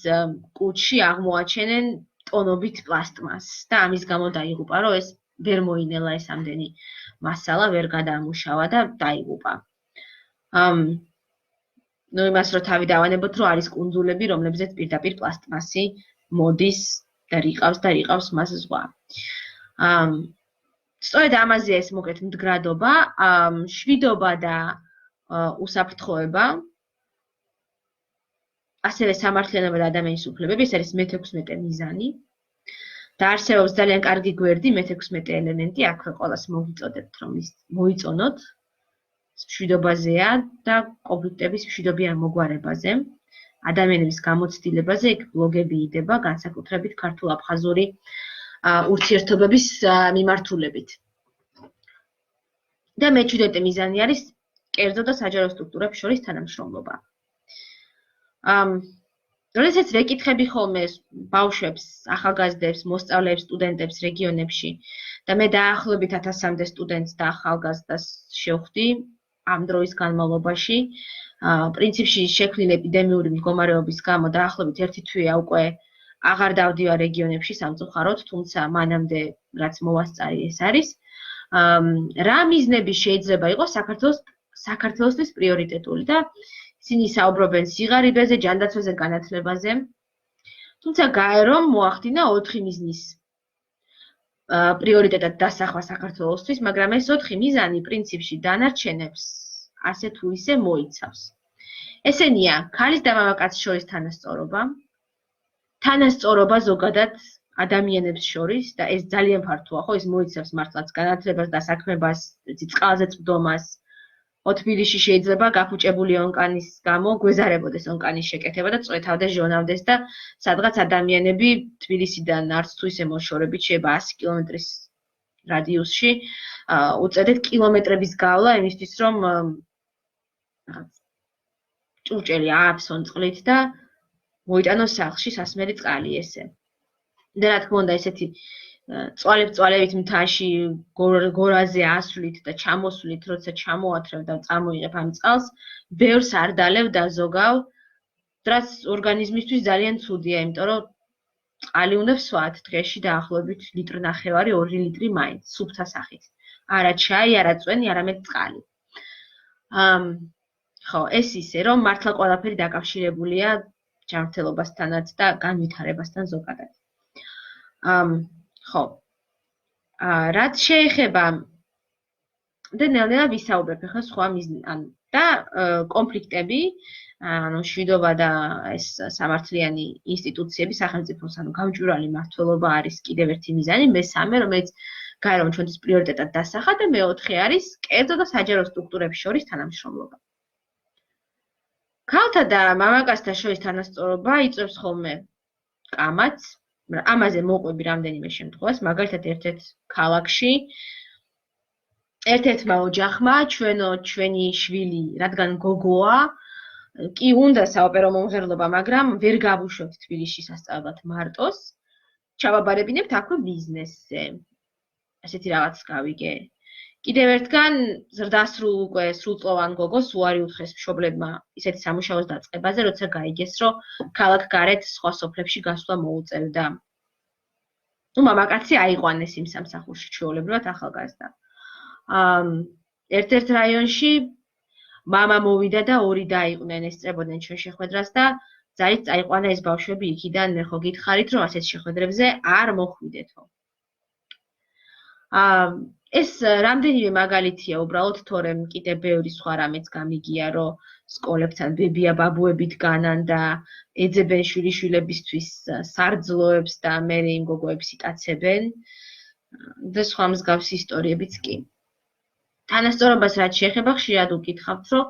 კუჭში აღმოაჩენენ ტონობით პლასტმასს და ამის გამო დაიღუპა, რომ ეს ვერ მოინელა ეს ამდენი მასალა, ვერ გადაამუშავა და დაიღუპა. ნუ იმას რო თავი დავანებოთ, რომ არის კუნძულები, რომლებზეც პირდაპირ პლასტმასი მოდის და რიყავს მას ზღვა. სწორედ ამაზეა ეს მოკლედ მდგრადობა, შვიდობა და უსაფრთხოება, ასევე სამართლიანობა და ადამიანის უფლებები, ეს არის მე-16 მიზანი. და არსებობს ძალიან კარგი გვერდი მე-16 ელემენტი, აქვე ყველას მოგიწოდებთ, რომ ის მოიწონოთ. მშვიდობაზეა და კონფლიქტების მშვიდობიან მოგვარებაზე, ადამიანების გამოცდილებაზე, იქ ბლოგები იდება, განსაკუთრებით ქართულ-აფხაზური ურთიერთობების მიმართულებით. და მე-17 მიზანი არის კერძო და საჯარო სტრუქტურებს შორის თანამშრომლობა. როდესაც ვეკითხები ხოლმე ბავშვებს, ახალგაზრდებს, მოსწავლეებს, სტუდენტებს რეგიონებში და მე დაახლოებით 1000-მდე სტუდენტს და ახალგაზრდას შევხვდი ამ დროის განმავლობაში. პრინციპში შექმნილი ეპიდემიური მდგომარეობის გამო დაახლოებით 1 თვეა უკვე აღარ დავდივარ რეგიონებში სამწუხაროდ, თუმცა მანამდე რაც მოვასწარი ეს არის. რა მიზნები შეიძლება იყოს საქართველოსთვის პრიორიტეტული და ისინი საუბრობენ სიღარიბეზე, ჯანდაცვაზე, განათლებაზე. თუმცა გაერო მოახდინა 4 მიზნის პრიორიტეტად დასახვა საქართველოსთვის, მაგრამ ეს 4 მიზანი პრინციპში დანარჩენებს ასე თუ ისე მოიცავს. ესენია ქალის და მამაკაცის შორის თანასწორობა, თანასწორობა ზოგადად ადამიანებს შორის და ეს ძალიან ფართოა, ხო, ეს მოიცავს მართლაც განათლებას, დასაქმებას, წყალზე წვდომას. თბილისში შეიძლება გაფუჭებული ონკანის გამო გვეზარებოდეს ონკანის შეკეთება და წვეთავდეს, ჟონავდეს და სადღაც ადამიანები თბილისიდან არც თუ ისე მოშორებით შეიძლება 100 კილომეტრის რადიუსში უწედეთ კილომეტრების გავლა იმისთვის, რომ ჭურჭელი ააფსონ წყლით და მოიტანოს სახლში სასმელი წყალი ესე. და რა თქმა უნდა, ესეთი წვალებით მთაში გორაზე ასვლით და ჩამოსვლით, როცა ჩამოათრევ და წამოიღებ ამ წყალს, ბევრს არ დალევ და ზოგავ, რაც ორგანიზმისთვის ძალიან ცუდია, იმიტომ რომ წყალი უნდა ვსვათ დღეში დაახლოებით 1.5 ლიტრი, 2 ლიტრი მაინც, სუფთა სახით. არა ჩაი, არა წვენი, არამედ წყალი. ხო, ეს ისე, რომ მართლა ყველაფერი დაკავშირებულია ჯანმრთელობასთანაც და განვითარებასთან ზოგადად. ხო. რაც შეეხება და ნელ-ნელა ვისაუბრებ ახლა სხვა და კონფლიქტები, ანუ მშვიდობა და ეს სამართლიანი ინსტიტუციები, სახელმწიფოს, ანუ გამჭვირვალე მმართველობა არის კიდევ ერთი მიზანი, მესამე, რომელიც გაეროს ჩვენთვის პრიორიტეტად დასახა და მეოთხე არის კერძო და საჯარო სტრუქტურების შორის თანამშრომლობა. ქალთა და მამაკაცთა შორის თანასწორობა იწვევს ხოლმე კამათს, ამაზე მოყვები რამდენიმე შემთხვევას, მაგალითად ერთ-ერთ ქალაქში ერთ-ერთმა ოჯახმა ჩვენი შვილი, რადგან გოგოა, კი უნდა საოპერო მომღერლობა, მაგრამ ვერ გავუშვებთ თბილისში სასწავლებლად მარტოს, ჩავაბარებინებთ აქვე ბიზნესზე. ასეთი რაღაც გავიგე. კიდევ ერთგან ზრდასრულ უკვე სრულწლოვან გოგოს უარი უთხრეს მშობლებმა ისეთი სამუშაოს დაწყებაზე, როცა გაიგეს, რომ ქალაქ გარეთ სხვა სოფლებში გასვლა მოუწევდა. მამაკაცი აიყვანეს იმ სამსახურში ჩვეულებრივად ახალგაზრდა. ერთ-ერთ რაიონში მამა მოვიდა და ორი დაიყვნენ, ესწრებოდნენ ჩვენ შეხვედრას და ძალიან წაიყვანა ეს ბავშვები იქიდან, მე ხო გითხარით, რომ ასეთ შეხვედრებზე არ მოხვიდეთო. ეს რამდენიმე მაგალითია უბრალოდ, თორემ კიდე ბევრი სხვა რამეც გამიგია, რომ სკოლებთან ბებია ბაბუებით განან და ეძებენ შვილიშვილებისთვის სარძლოებს და მე იმ გოგოებს იკაცებენ და სხვა მსგავსი ისტორიებიც კი. თანასწორობას რაც შეეხება, ხშირად უკითხავთ, რომ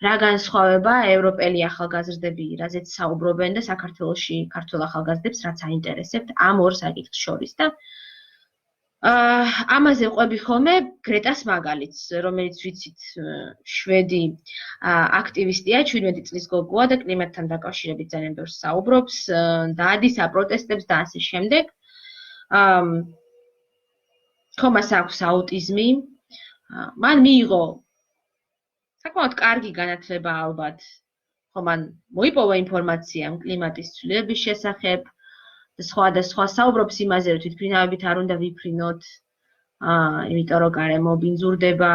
რა განსხვავება ევროპელი ახალგაზრდები, რაზეც საუბრობენ და საქართველოში ქართველ ახალგაზრდებს რაც აინტერესებთ ამ ორ საკითხს შორის და ამაზე ყვები ხოლმე გრეტას მაგალითს, რომელიც ვიცით შვედი აქტივისტია, 17 წლის გოგოა და კლიმატთან დაკავშირებით ძალიან ბევრს საუბრობს, დაადის აპროტესტებს და ასე შემდეგ. ხომას აქვს აუტიზმი. მან მიიღო საკმაოდ კარგი განათლება ალბათ. ხომან მოიპოვა ინფორმაცია კლიმატის ცვლილების შესახებ. და სხვა საუბრობს იმაზე, რომ თვითმფრინავებით არ უნდა ვიფრინოთ, იმიტომ რომ გარემო ბინძურდება.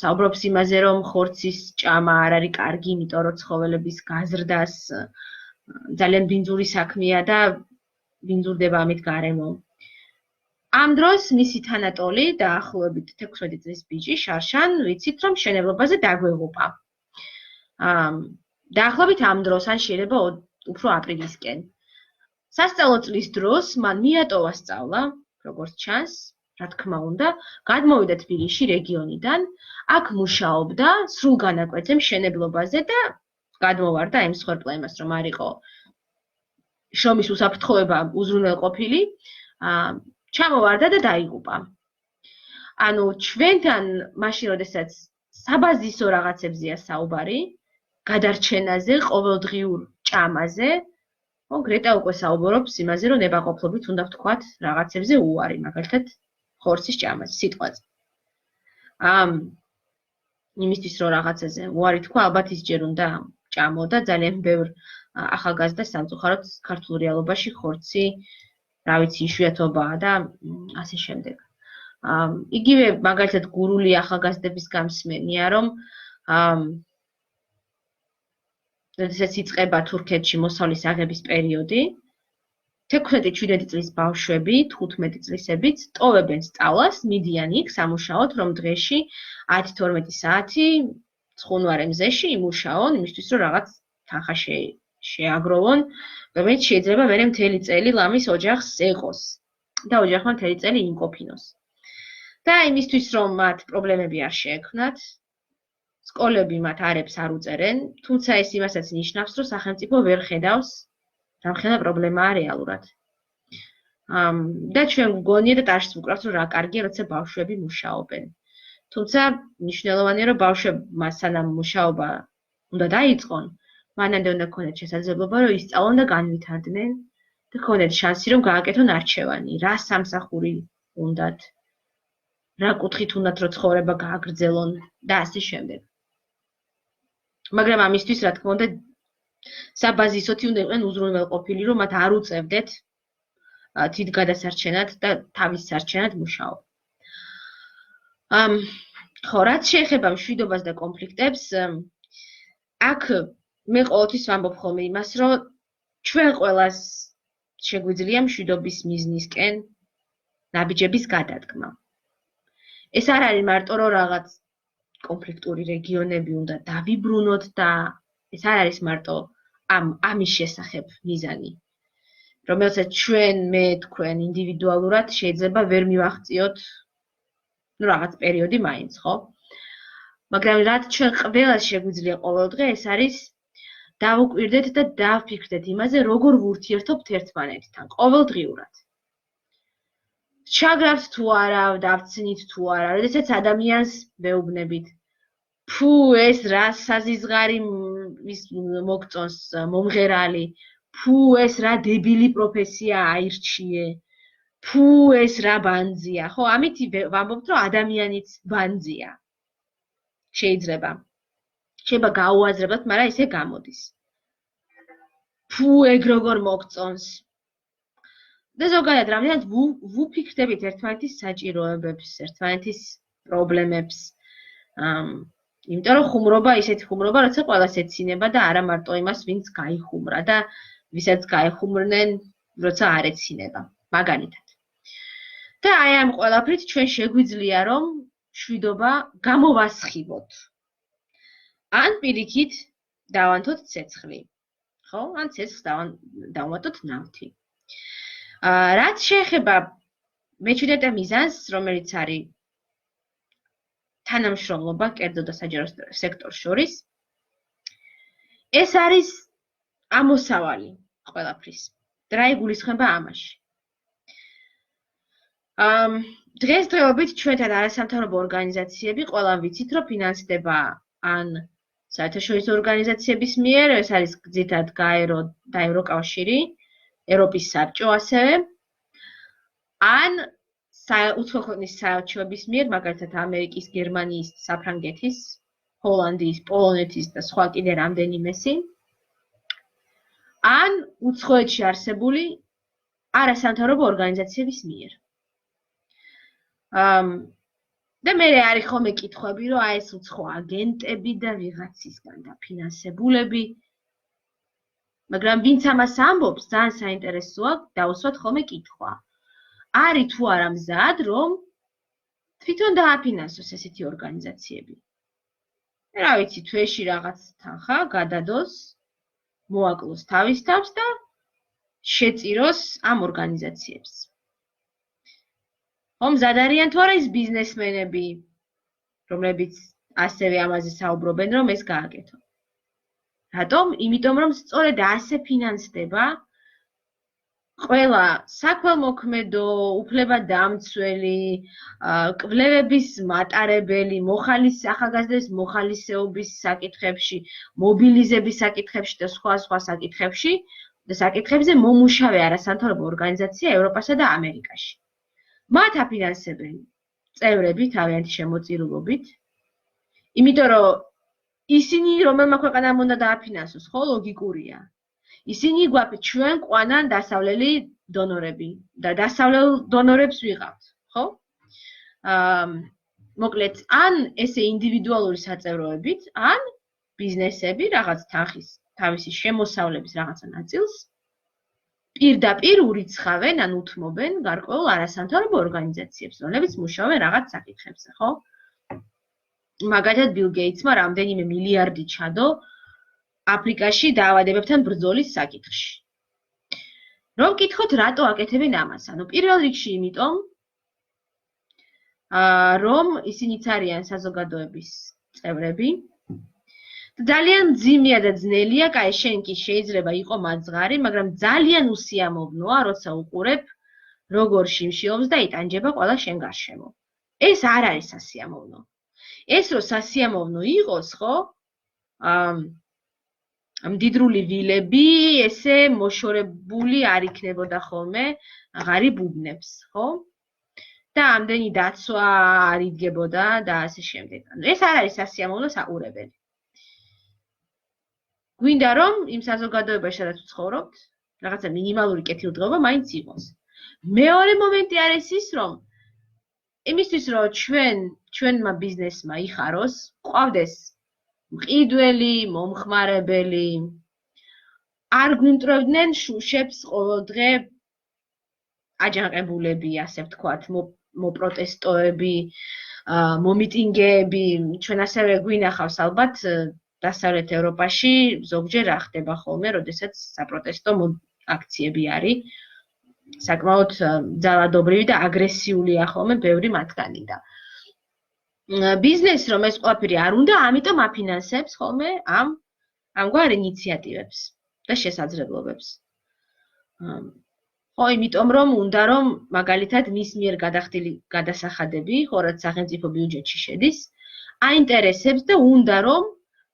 საუბრობს იმაზე, რომ ხორცის ჭამა არ არის კარგი, იმიტომ რომ ცხოველების გაზრდას ძალიან ბინძური საქმეა და ბინძურდება ამით გარემო. ამ დროს მისი თანატოლი დაახლოებით 16 წლის ბიჭი შარშან, ვიცით რომ მშენებლობაზე დაგვეღუპა. დაახლოებით ამ დროს, ან შეიძლება უფრო აპრილისკენ. სასწავლო წლის დროს მან მიატოვა სწავლა, როგორც ჩანს, რა თქმა უნდა, გადმოვიდა თბილისში რეგიონიდან, აქ მუშაობდა სრულ განაკვეთზე მშენებლობაზე და გადმოვარდა იმ მსხვერპლა იმას, რომ არ იყო შრომის უსაფრთხოება უზრუნველყოფილი, ჩამოვარდა და დაიღუპა. ანუ ჩვენთან მაშინ, როდესაც საბაზისო რაღაცებზეა საუბარი, გადარჩენაზე, ყოველდღიურ ჭამაზე, გრეტა უკვე საუბრობს იმაზე, რომ ნებაყოფლობით უნდა ვთქვათ რაღაცებზე უარი, მაგალითად ხორცის ჭამაზე, სიტყვაზე. იმისთვის რომ რაღაცაზე უარი თქვა, ალბათ ისჯერ უნდა ჭამო და ძალიან ბევრ ახალგაზრდა სამწუხაროდ ქართულ რეალობაში ხორცი, რა ვიცი, იშვიათობაა და ასე შემდეგ. იგივე მაგალითად გურული ახალგაზრდების გამსმენია, რომ როდესაც იწყება თურქეთში მოსავლის აღების პერიოდი, 16-17 წლის ბავშვები, 15 წლისებიც ტოვებენ სწავლას, მიდიან იქ სამუშაოდ, რომ დღეში 10-12 საათი ცხუნვარე მზეში იმუშაონ, იმისთვის რომ რაღაც თანხა შეაგროვონ, რომელიც შეიძლება მერე მთელი წელი ლამის ოჯახს ეყოს და ოჯახმა მთელი წელი იმყოფინოს. და იმისთვის რომ მათ პრობლემები არ შეექმნათ, სკოლები მათ არებს არ უწერენ, თუმცა ეს იმასაც ნიშნავს, რომ სახელმწიფო ვერ ხედავს რამხელა პრობლემაა რეალურად. და ჩვენ გგონია და ტაშს ვუკრავთ, რომ რა კარგია, როცა ბავშვები მუშაობენ. თუმცა მნიშვნელოვანია, რომ ბავშვებმა სანამ მუშაობა უნდა დაიწყონ, მანამდე უნდა ქონდეთ შესაძლებლობა, რომ ისწავლონ და განვითარდნენ და ქონდეთ შანსი, რომ გააკეთონ არჩევანი, რა სამსახური უნდათ, რა კუთხით უნდათ, რომ ცხოვრება გააგრძელონ და ასე შემდეგ. მაგრამ ამისთვის, რა თქმა უნდა, საბაზისოთი უნდა იყვნენ უზრუნველყოფილი, რომ მათ არ უწევდეთ თვით გადასარჩენად და თავის სარჩენად მუშაობა. ხო, რაც შეეხება მშვიდობას და კონფლიქტებს, აქ მე ყოველთვის ვამბობ ხოლმე იმას, რომ ჩვენ ყველას შეგვიძლია მშვიდობის მიზნისკენ ნაბიჯების გადადგმა. ეს არ არის მარტო რომ რაღაც კონფლიქტური რეგიონები უნდა დავიბრუნოთ და ეს არ არის მარტო ამის შესახებ მიზანი. რომელსაც მე თქვენ ინდივიდუალურად შეიძლება ვერ მივაღწიოთ რაღაც პერიოდი მაინც, ხო? მაგრამ რაც ჩვენ ყველას შეგვიძლია ყოველდღე ეს არის დავუკვირდეთ და დავფიქრდეთ იმაზე, როგორ ვურთიერთობთ ერთმანეთთან ყოველდღიურად. ჩაგრავთ თუ არა, დავცნით თუ არა, როდესაც ადამიანს ვეუბნებით, ფუ ეს რა საზიზღარი მოგწონს მომღერალი, ფუ ეს რა დებილი პროფესია აირჩიე, ფუ ეს რა ბანძია, ხო, ამით ვამბობთ, რომ ადამიანიც ბანძია. შეიძლება გაუაზრებოთ, მაგრამ ესე გამოდის. ფუ ეგ როგორ მოგწონს. და ზოგადად რამდენად ვუფიქრდებით ერთმანეთის საჭიროებებს, ერთმანეთის პრობლემებს. იმიტომ რომ ხუმრობა ისეთი ხუმრობა, როცა ყველას ეცინება და არა მარტო იმას, ვინც გაიხუმრა და ვისაც გაიხუმრნენ, როცა არ ეცინება, მაგალითად. და აი ამ ყველაფრით ჩვენ შეგვიძლია რომ შვიდობა გამოვასხივოთ. ან პირიქით დავანთოთ ცეცხლი. ხო? ან ცეცხლს დავუმატოთ ნავთი. რაც შეეხება მეჩვიდმეტე მიზანს, რომელიც არის თანამშრომლობა კერძო და საჯარო სექტორს შორის, ეს არის ამოსავალი ყველაფრის. და რა იგულისხმება ამაში? დღესდღეობით ჩვენთან არასამთავრობო ორგანიზაციები ყველამ ვიცით, რომ ფინანსდება ან საერთაშორისო ორგანიზაციების მიერ, ეს არის გზითად გაერო და ევროკავშირი, ევროპის საბჭო ასევე, ან უცხო ქვეყნის საელჩოების მიერ, მაგალითად ამერიკის, გერმანიის, საფრანგეთის, ჰოლანდიის, პოლონეთის და სხვა კიდე რამდენიმესი, ან უცხოეთში არსებული არასამთავრობო ორგანიზაციების მიერ. და მე არის ხოლმე კითხვები, რომ აი ეს უცხო აგენტები და ვიღაცისგან დაფინანსებულები, მაგრამ ვინც ამას ამბობს, ძალიან საინტერესოა დავუსვათ ხოლმე კითხვა. არის თუ არა მზად, რომ თვითონ დააფინანსოს ესეთი ორგანიზაციები. რა ვიცი, თვეში რაღაც თანხა გადადოს, მოაკლოს თავის თავს და შეწიროს ამ ორგანიზაციებს. ხომ მზად არიან თუ არა ის ბიზნესმენები, რომლებიც ასევე ამაზე საუბრობენ, რომ ეს გააკეთონ. რატომ? იმიტომ რომ სწორედ ასე ფინანსდება ყველა საქველმოქმედო, უფლებადამცველი, კვლევების მატარებელი, ახალგაზრდების მოხალისეობის საკითხებში, მობილიზების საკითხებში და სხვა საკითხებში და საკითხებზე მომუშავე არასამთავრობო ორგანიზაცია ევროპასა და ამერიკაში. მათ აფინანსებენ წევრები თავიანთი შემოწირულობით, იმიტომ რომ ისინი რომელმა ქვეყანამ უნდა დააფინანსოს, ხო, ლოგიკურია. ისინი გვაქვს ჩვენ ყვანან დასავლელი დონორები და დასავლელ დონორებს ვიღავთ, ხო? მოკლედ, ან ესე ინდივიდუალური საწევროებით, ან ბიზნესები რაღაც თანხის თავისი შემოსავლების რაღაცა ნაწილს პირდაპირ ურიცხავენ, ან უთმობენ გარკვეულ არასამთავრობო ორგანიზაციებს, რომლებიც მუშაობენ რაღაც საკითხებზე, ხო? მაგალითად, ბილ გეიტსმა რამდენიმე მილიარდი ჩადო აფრიკაში დაავადებებთან ბრძოლის საკითხში. რომ გითხოთ, რატო აკეთებენ ამას? ანუ პირველ რიგში იმიტომ, რომ ისინიც არიან საზოგადოების წევრები. ძალიან მძიმეა და ძნელია, კაი, შენ კი შეიძლება იყო მაძღარი, მაგრამ ძალიან უსიამოვნოა, როცა უყურებ, როგორ შიმშილობს და იტანჯება ყველა შენ გარშემო. ეს არ არის სასიამოვნო. ეს რო სასიამოვნო იყოს, ხო? მდიდრული ვილები, ესე მოშორებული არ იქნებოდა ხოლმე ღარი ბუბნებს, ხო? და ამდენი დაცვა არ იდგებოდა და ასე შემდეგ. ეს არ არის სასიამოვნო საყურებელი. გვინდა რომ იმ საზოგადოებაში სადაც ვცხოვრობთ, რაღაცა მინიმალური კეთილდღეობა მაინც იყოს. მეორე მომენტი არის ის, რომ იმისთვის რომ ჩვენმა ბიზნესმა იხაროს, ყავდეს მყიდველი, მომხმარებელი, არ გვიმტრევდნენ შუშებს ყოველდღე აჯანყებულები, ასე ვთქვათ, მოპროტესტოები, მომიტინგეები, ჩვენ ასევე გვინახავს ალბათ დასავლეთ ევროპაში ზოგჯერ რა ხდება ხოლმე, როდესაც საპროტესტო აქციები არის. საკმაოდ ძალადობრივი და აგრესიულია ხოლმე ბევრი მათგანი და ბიზნესს რომ ეს ყველაფერი არ უნდა, ამიტომ აფინანსებს ხოლმე ამგვარ ინიციატივებს და შესაძლებლობებს. ხო, იმიტომ რომ უნდა რომ მაგალითად მის მიერ გადახდილი გადასახადები, ხორად სახელმწიფო ბიუჯეტში შედის, აინტერესებს და უნდა რომ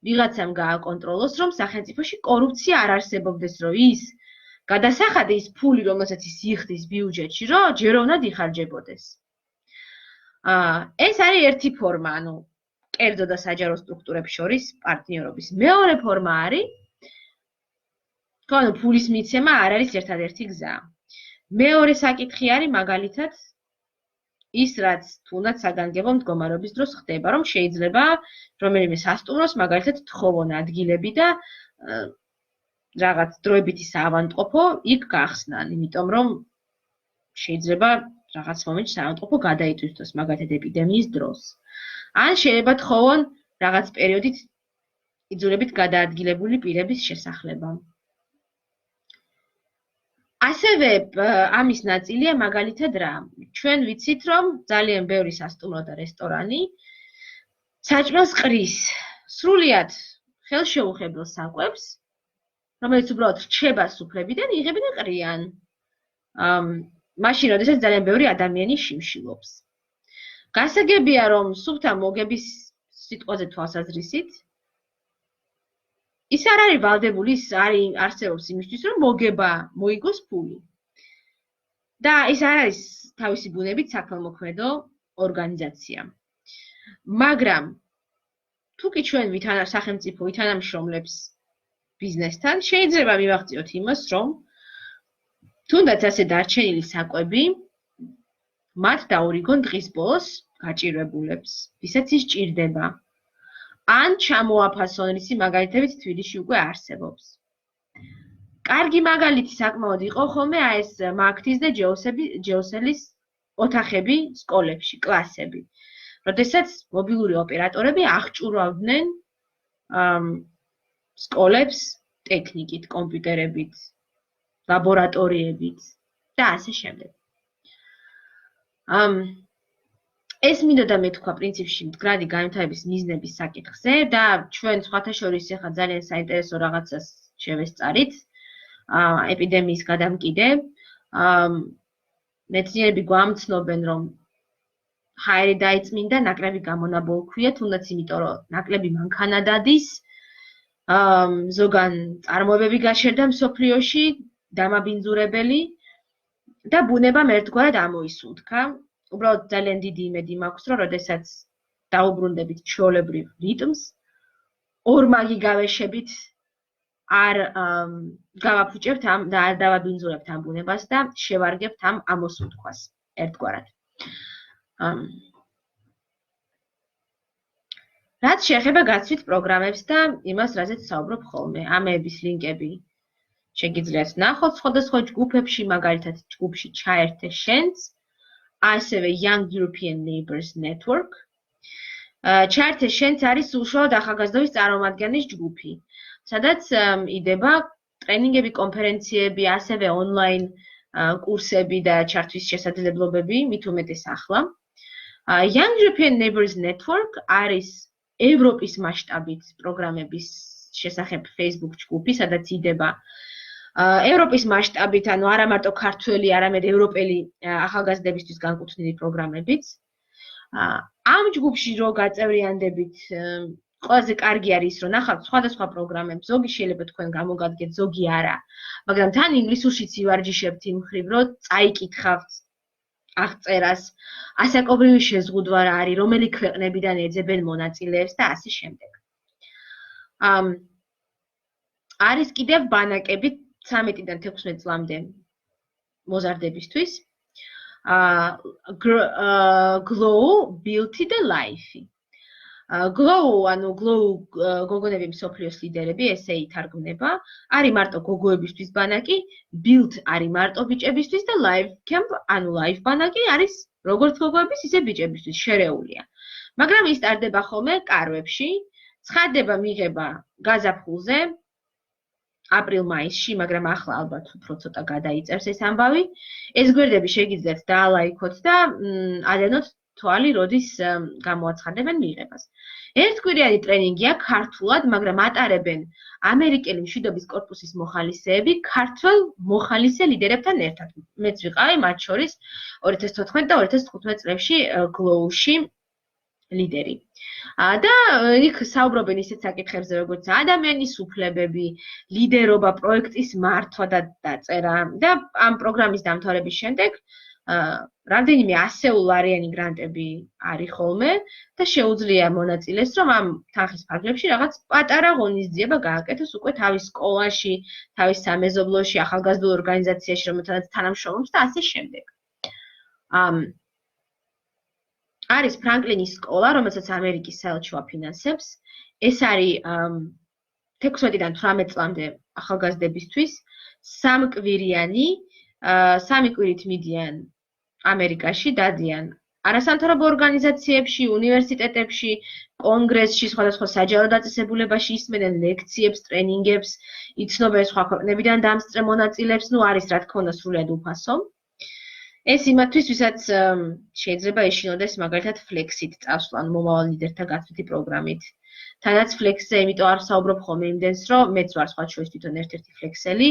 ვიღაცამ გააკონტროლოს, რომ სახელმწიფოში კორუფცია არ არსებობდეს, რომ ის გადასახადი, ის ფული, რომელსაც ის იხდის ბიუჯეტში, რომ ჯეროვნად იხარჯებოდეს. ეს არის ერთი ფორმა, ანუ კერძო და საჯარო სტრუქტურებს შორის პარტნიორობის. მეორე ფორმა არის, ანუ ფულის მიცემა არ არის ერთადერთი გზა. მეორე საკითხი არის მაგალითად ის, რაც თუნდაც საგანგებო მდგომარეობის დროს ხდება, რომ შეიძლება რომელიმე სასტუმროს მაგალითად თხოვონ ადგილები და რაღაც დროებითი საავადმყოფო იქ გახსნან, იმიტომ რომ შეიძლება რაღაც მომენტში საავადმყოფო გადაიტვირთოს მაგალითად ეპიდემიის დროს. ან შეიძლება თხოვონ რაღაც პერიოდით იძულებით გადაადგილებული პირების შესახლება. ასევე ამის ნაწილია მაგალითად რა. ჩვენ ვიცით, რომ ძალიან ბევრი სასტუმრო და რესტორანი საჭმელს ყრის სრულიად ხელშეუხებელ საკვებს, რომელიც უბრალოდ რჩება სუფრებიდან, იღებენ და ყრიან. მაშინ, როდესაც ძალიან ბევრი ადამიანი შიმშილობს. გასაგებია, რომ სუფთა მოგების სიტყვაზე თვალსაზრისით ის არ არის ვალდებული, ის არსებობს იმისთვის, რომ მოგება მოიგოს ფული. და ის არ არის თავისი ბუნებით საქველმოქმედო ორგანიზაცია. მაგრამ თუ კი ჩვენ სახელმწიფო ვითანამშრომლებს ბიზნესთან, შეიძლება მივაღწიოთ იმას, რომ თუნდაც ასე დარჩენილი საკვები მათ დაურიგონ დღის ბოლოს გაჭირვებულებს, ვისაც ის ჭირდება. ან ჩამოაფასონ ისი მაგალითებით თბილისში უკვე არსებობს. კარგი მაგალითი საკმაოდ იყო ხოლმე ეს მაქთის და ჯეოსელის ოთახები სკოლებში, კლასები. როდესაც მობილური ოპერატორები აღჭურავდნენ სკოლებს ტექნიკით, კომპიუტერებით, ლაბორატორიებით და ასე შემდეგ. ეს მინდოდა მეთქვა პრინციპში მდგრადი განვითარების მიზნების საკითხზე და ჩვენ სხვათა შორის ახლა ძალიან საინტერესო რაღაცას შევესწარით ეპიდემიის გადამკიდე. მეცნიერები გვამცნობენ, რომ ჰაერი დაიწმინდა, ნაკლები გამონაბოლქვია, თუნდაც იმიტომ, რომ ნაკლები მანქანა დადის, ზოგან წარმოებები გაჩერდა მსოფლიოში, დამაბინძურებელი და ბუნებამ ერთგვარად ამოისუნთქა. უბრალოდ ძალიან დიდი იმედი მაქვს, რომ როდესაც დაუბრუნდებით ჩვეულებრივ რიტმს, ორმაგი გავეშებით არ გავაფუჭებთ და არ დავაბინძურებთ ამ ბუნებას და შევარგებთ ამ ამოსუნთქვას ერთგვარად. რაც შეეხება გაცვით პროგრამებს და იმას, რაზეც საუბრობ ხოლმე, ამების ლინკები შეგიძლიათ ნახოთ სხვადასხვა ჯგუფებში, მაგალითად ჯგუფში ჩაერთე შენც, ასევე Young European Neighbors Network. ჩაერთე შენც არის უშუალოდ ახალგაზრდობის წარმომადგენლის ჯგუფი, სადაც იდება ტრენინგები, კონფერენციები, ასევე ონლაინ კურსები და ჩართვის შესაძლებლობები, მით უმეტეს ახლა. Young European Neighbors Network არის ევროპის მასშტაბით პროგრამების შესახებ Facebook ჯგუფი, სადაც იდება ევროპის მასშტაბით, ანუ არა მარტო ქართველი, არამედ ევროპელი ახალგაზრდებისთვის განკუთვნილი პროგრამებიც. ამ ჯგუფში რო გაწევრიანდებით, ყველაზე კარგი არის, რომ ნახავთ სხვადასხვა პროგრამებს, ზოგი შეიძლება თქვენ გამოგადგეთ, ზოგი არა. მაგრამ თან ინგლისურშიც ივარჯიშებთ იმ მხრივ, რომ წაიკითხავთ აღწერას, ასაკობრივი შეზღუდვა რა არის, რომელი ქვეყნებიდან ეძებენ მონაწილეებს და ასე შემდეგ. არის კიდევ ბანაკები 13-დან 16 წლამდე მოზარდებისთვის. Glow, Beauty და Life. Glow, ანუ Glow გოგონები მსოფლიოს ლიდერები, ესე ითარგმნება. არის მარტო გოგოებისთვის ბანაკი, Build არის მარტო ბიჭებისთვის და Life Camp, ანუ Life ბანაკი არის როგორც გოგოების, ისე ბიჭებისთვის შერეულია. მაგრამ ის ტარდება ხოლმე კარვებში, ცხადდება მიღება გაზაფხულზე, აპრილ-მაისში, მაგრამ ახლა ალბათ უფრო ცოტა გადაიწერს ეს ამბავი. ეს გვერდები შეგიძლიათ დაალაიქოთ და ადენოთ თვალი, როდის გამოაცხადებენ მიღებას. ერთკვირიანი ტრენინგია ქართულად, მაგრამ ატარებენ ამერიკელი მშვიდობის კორპუსის მოხალისეები ქართველ მოხალისე ლიდერებთან ერთად. მეც ვიყავი მათ შორის 2014 და 2015 წლებში გლოუში ლიდერი. და იქ საუბრობენ ისეთ საკითხებზე, როგორც ადამიანის უფლებები, ლიდერობა, პროექტის მართვა და დაწერა და ამ პროგრამის დამთავრების შემდეგ რამდენიმე ასეულარიანი გრანტები არის ხოლმე და შეუძლია მონაწილეს, რომ ამ თანხის ფარგლებში რაღაც პატარა ღონისძიება გააკეთოს უკვე თავის სკოლაში, თავის სამეზობლოში, ახალგაზრდულ ორგანიზაციაში, რომელთანაც თანამშრომლობს და ასე შემდეგ. არის ფრანკლინის სკოლა, რომელსაც ამერიკის საელჩო აფინანსებს. ეს არის 16-დან 18 წლამდე ახალგაზრდებისთვის სამკვირიანი, 3 კვირით მიდიან ამერიკაში, დადიან არასამთავრობო ორგანიზაციებში, უნივერსიტეტებში, კონგრესში, სხვადასხვა საჯარო დაწესებულებაში ისმენენ ლექციებს, ტრენინგებს, იცნობენ სხვა ქვეყნებიდან დამსწრე მონაწილეებს, არის რა თქმა უნდა სრულად უფასო. ეს იმათთვის, ვისაც შეიძლება ეშინოდეს მაგალითად ფლექსით წასვლა, მომავალ ლიდერთა გაცვლითი პროგრამით. თანაც ფლექსზე, იმიტომ არ ვსაუბრობ ხოლმე იმდენს, რომ მეც ვარ სხვა შორის თვითონ ერთ-ერთი ფლექსელი.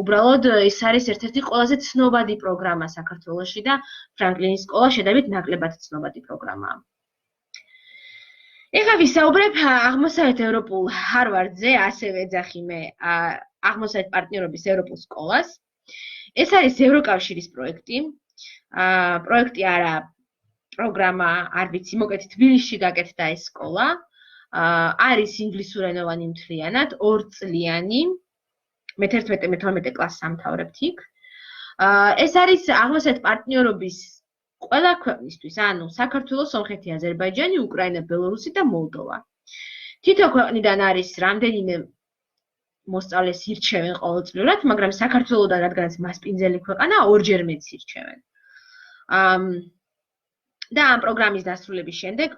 უბრალოდ ეს არის ერთ-ერთი ყველაზე ცნობადი პროგრამა საქართველოში და ფრანკლინის სკოლა შედარებით ნაკლებად ცნობადი პროგრამაა. ეხლა ვისაუბრებ აღმოსავლეთ ევროპულ ჰარვარდზე, ასევე ეძახი მე აღმოსავლეთ პარტნიორობის ევროპულ სკოლას. ეს არის ევროკავშირის პროექტი. პროექტი არა პროგრამა, არ ვიცი, მოკეთ თბილისში გაკეთდა ეს სკოლა. არის ინგლისურენოვანი მთლიანად, 2 წლიანი. მე 11-12 კლასს სამთავრებთ იქ. ეს არის აღმოსავლეთ პარტნიორობის ყველა ქვეყნისთვის, ანუ საქართველოს, სომხეთი, აზერბაიჯანი, უკრაინა, ბელორუსი და მოლდოვა. თითო ქვეყნიდან არის რამდენიმე მოსწავლეს ირჩევენ ყოველწლიურად, მაგრამ საქართველოსთან, რადგანაც მასპინძელი ქვეყანა, ორჯერ მეც ირჩევენ. და ამ პროგრამის დასრულების შემდეგ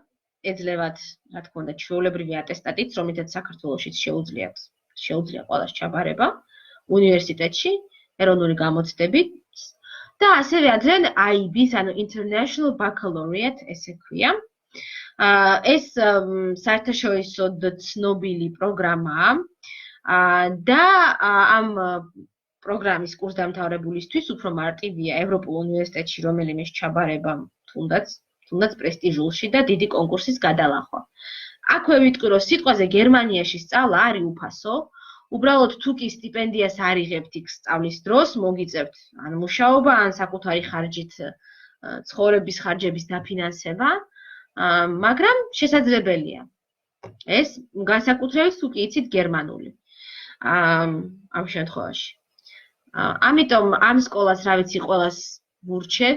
ეძლევათ, რა თქმა უნდა, ჩვეულებრივი ატესტატით, რომელთაც საქართველოშიც შეუძლია ყველას ჩაბარება უნივერსიტეტში, ეროვნული გამოცდებით და ასევე აძლევენ IB-ს, ანუ International Baccalaureate, ესე ქვია. ეს საერთაშორისო ცნობილი პროგრამაა და ამ პროგრამის კურსდამთავრებულისთვის უფრო მარტივია ევროპულ უნივერსიტეტში რომელიმე ჩაბარება, თუნდაც პრესტიჟულში და დიდი კონკურსის გადალახვა. აქვე ვიტყვი, რომ სიტყვაზე გერმანიაში სწავლა არის უფასო. უბრალოდ თუ კი სტიპენდიას არ იღებთ იქ სწავლის დროს, მოგიწევთ ან მუშაობა, ან საკუთარი ხარჯით ცხოვრების ხარჯების დაფინანსება, მაგრამ შესაძლებელია. ეს განსაკუთრებით თუ კი იცით გერმანული. ამ შემთხვევაში. ამიტომ ამ სკოლას, რა ვიცი, ყველას ვურჩევ.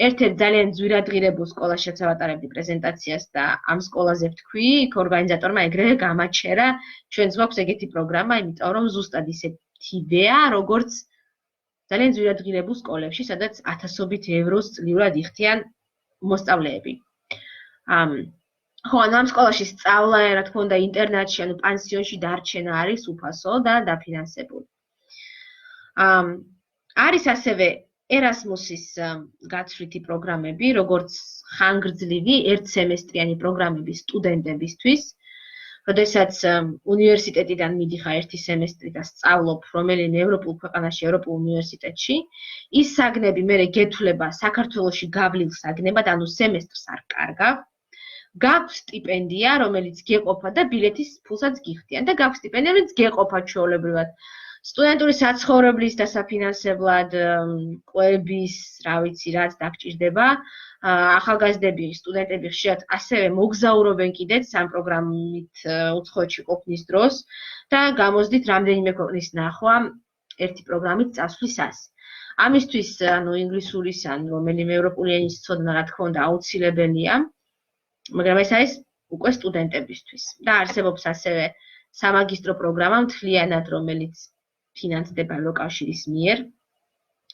ერთ-ერთ ძალიან ძვირადღირებულ სკოლაშიც ავატარებდი პრეზენტაციას და ამ სკოლაზე ვთქვი, იქ ორგანიზატორმა ეგრევე გამაჩერა, ჩვენც გვაქვს ეგეთი პროგრამა, იმიტომ რომ ზუსტად ისეთივეა, როგორც ძალიან ძვირადღირებულ სკოლებში, სადაც ათასობით ევროს წლიურად იხდიან მოსწავლეები. ხო, ამ სკოლაში სწავლა, რა თქმა უნდა, ინტერნატში, ანუ პანსიონში დარჩენა არის უფასო და დაფინანსებული. არის ასევე ერასმუსის გაცვლითი პროგრამები, როგორც ხანგრძლივი ერთსემესტრიანი პროგრამები სტუდენტებისთვის, როდესაც უნივერსიტეტიდან მიდიხარ ერთი სემესტრი და სწავლობ რომელიმე ევროპულ ქვეყანაში, ევროპულ უნივერსიტეტში, ის საგნები მერე გეთვლება საქართველოში გავლილ საგნებად, ანუ სემესტრს არ კარგავ. გაქვს სტიპენდია, რომელიც გეყოფა და ბილეთის ფულსაც გიხდიან და გაქვს სტიპენდია, რომელიც გეყოფა ჩვეულებრივად. სტუდენტური საცხოვრებლის დასაფინანსებლად, კვების, რა ვიცი, რაც დაგჭირდება, ახალგაზრდები, სტუდენტები ხშირად ასევე მოგზაურობენ კიდეც ამ პროგრამით უცხოეთში ყოფნის დროს და გამოზდით რამდენიმე ქვეყნის ნახვა ერთი პროგრამით წასვლისას. ამისთვის, ანუ ინგლისურის, ან რომელიმე ევროპული ენის ცოდნა, რა თქმა უნდა, აუცილებელია, მაგრამ ეს არის უკვე სტუდენტებისთვის. და არსებობს ასევე სამაგისტრო პროგრამა მთლიანად, რომელიც ფინანსდება ევროკავშირის მიერ.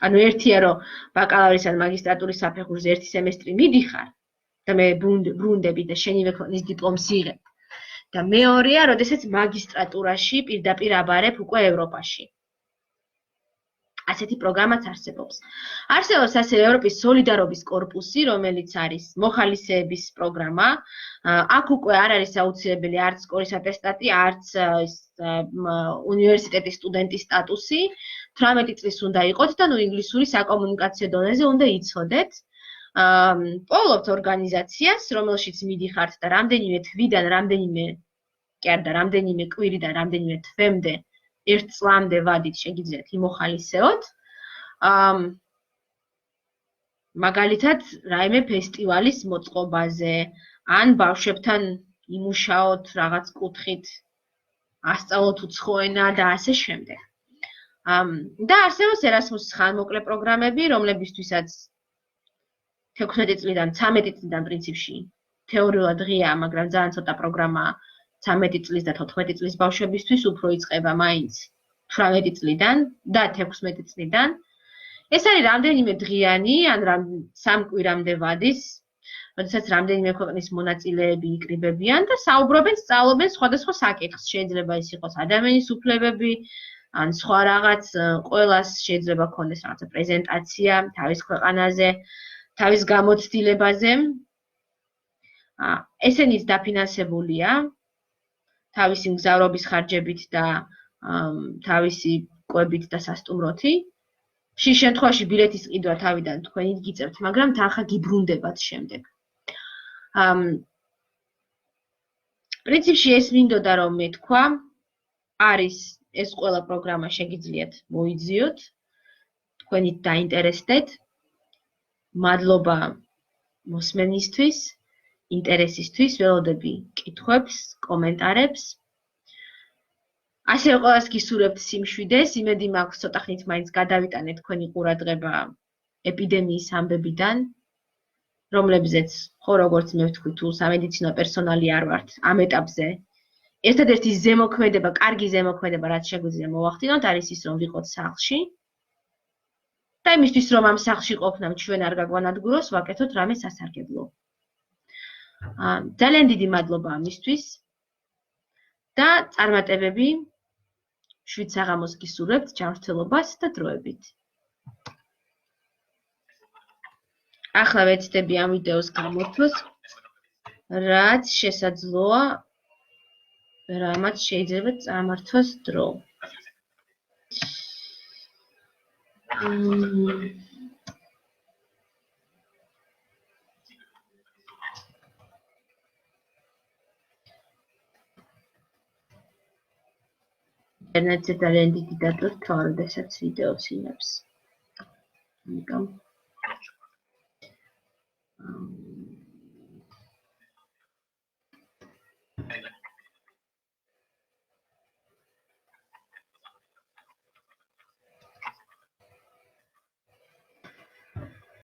ანუ ერთია, რომ ბაკალავრის ან მაგისტრატურის საფეხურზე ერთი სემესტრი მიდიხარ, და მე ბრუნდები და შენივე ქვეყნის დიპლომს იღებ. და მეორეა, როდესაც მაგისტრატურაში პირდაპირ აბარებ უკვე ევროპაში. ასეთი პროგრამაც არსებობს. არსებობს ასევე ევროპის სოლიდარობის კორპუსი, რომელიც არის მოხალისეების პროგრამა. აქ უკვე არ არის აუცილებელი არც სკოლის ატესტატი, არც უნივერსიტეტის სტუდენტის სტატუსი. 18 წლის უნდა იყოთ და ინგლისური საკომუნიკაციო დონეზე უნდა იცოდეთ. პოულობთ ორგანიზაციას, რომელშიც მიდიხართ და რამდენიმე თვიდან, რამდენიმე კვირიდან, რამდენიმე თვემდე, 1 წლამდე ვადით შეგიძლიათ იმოხალისეოთ. მაგალითად, რაიმე ფესტივალის მოწყობაზე, ან ბავშვებთან იმუშაოთ რაღაც კუთხით, ასწავლოთ უცხო ენა და ასე შემდეგ. და არსებობს ერასმუსის ხანმოკლე პროგრამები, რომლებისთვისაც 16 წლიდან 13 წლიდან პრინციპში თეორიულად ღია, მაგრამ ძალიან ცოტა პროგრამაა 13 წლის და 14 წლის ბავშვებისთვის, უფრო იწყება მაინც 18 წლიდან და 16 წლიდან. ეს არის რამდენიმე დღიანი, ან 3 კვირამდე ვადის, როდესაც რამდენიმე ქვეყნის მონაწილეები იკრიბებიან და საუბრობენ, სწავლობენ სხვადასხვა საკითხს. შეიძლება ის იყოს ადამიანის უფლებები, ან სხვა რაღაც, ყველას შეიძლება ქონდეს რაღაცა პრეზენტაცია თავის ქვეყანაზე, თავის გამოცდილებაზე. ესენიც დაფინანსებულია თავისი მგზავრობის ხარჯებით და თავისი კვებით და სასტუმროთი. ხშირ შემთხვევაში ბილეთის ყიდვა თავიდან თქვენი გიწევთ, მაგრამ თანხა გიბრუნდებათ შემდეგ. პრინციპში ეს მინდოდა რომ მეთქვა, არის ეს ყველა პროგრამა შეგიძლიათ მოიძიოთ, თქვენით დაინტერესდეთ. მადლობა მოსმენისთვის, ინტერესისთვის, ველოდები კითხვებს, კომენტარებს. ასე რომ ყველას გისურვებთ სიმშვიდეს, იმედი მაქვს ცოტა ხნით მაინც გადავიტანეთ თქვენი ყურადღება ეპიდემიის ამბებიდან, რომლებზეც ხო როგორც მე ვთქვი, თუ სამედიცინო პერსონალი არ ვართ ამ ეტაპზე. ერთადერთი ზემოქმედება, კარგი ზემოქმედება, რაც შეგვიძლია მოვახდინოთ, არის ის, რომ ვიყოთ სახლში. და იმისთვის, რომ ამ სახლში ყოფნამ ჩვენ არ გაგვანადგუროს, ვაკეთოთ რამე სასარგებლო. ძალიან დიდი მადლობა ამისთვის და წარმატებები შვიდ საღამოს გისურვებთ, ჯანმრთელობას და დროებით. ახლა ვეცდები ამ ვიდეოს გამორთვას, რაც შესაძლოა, რამაც შეიძლება წარმართოს დრო. ინტერნეტზე ძალიან დიდი დატვირთვა, როდესაც ვიდეოს იმებს. ამიტომ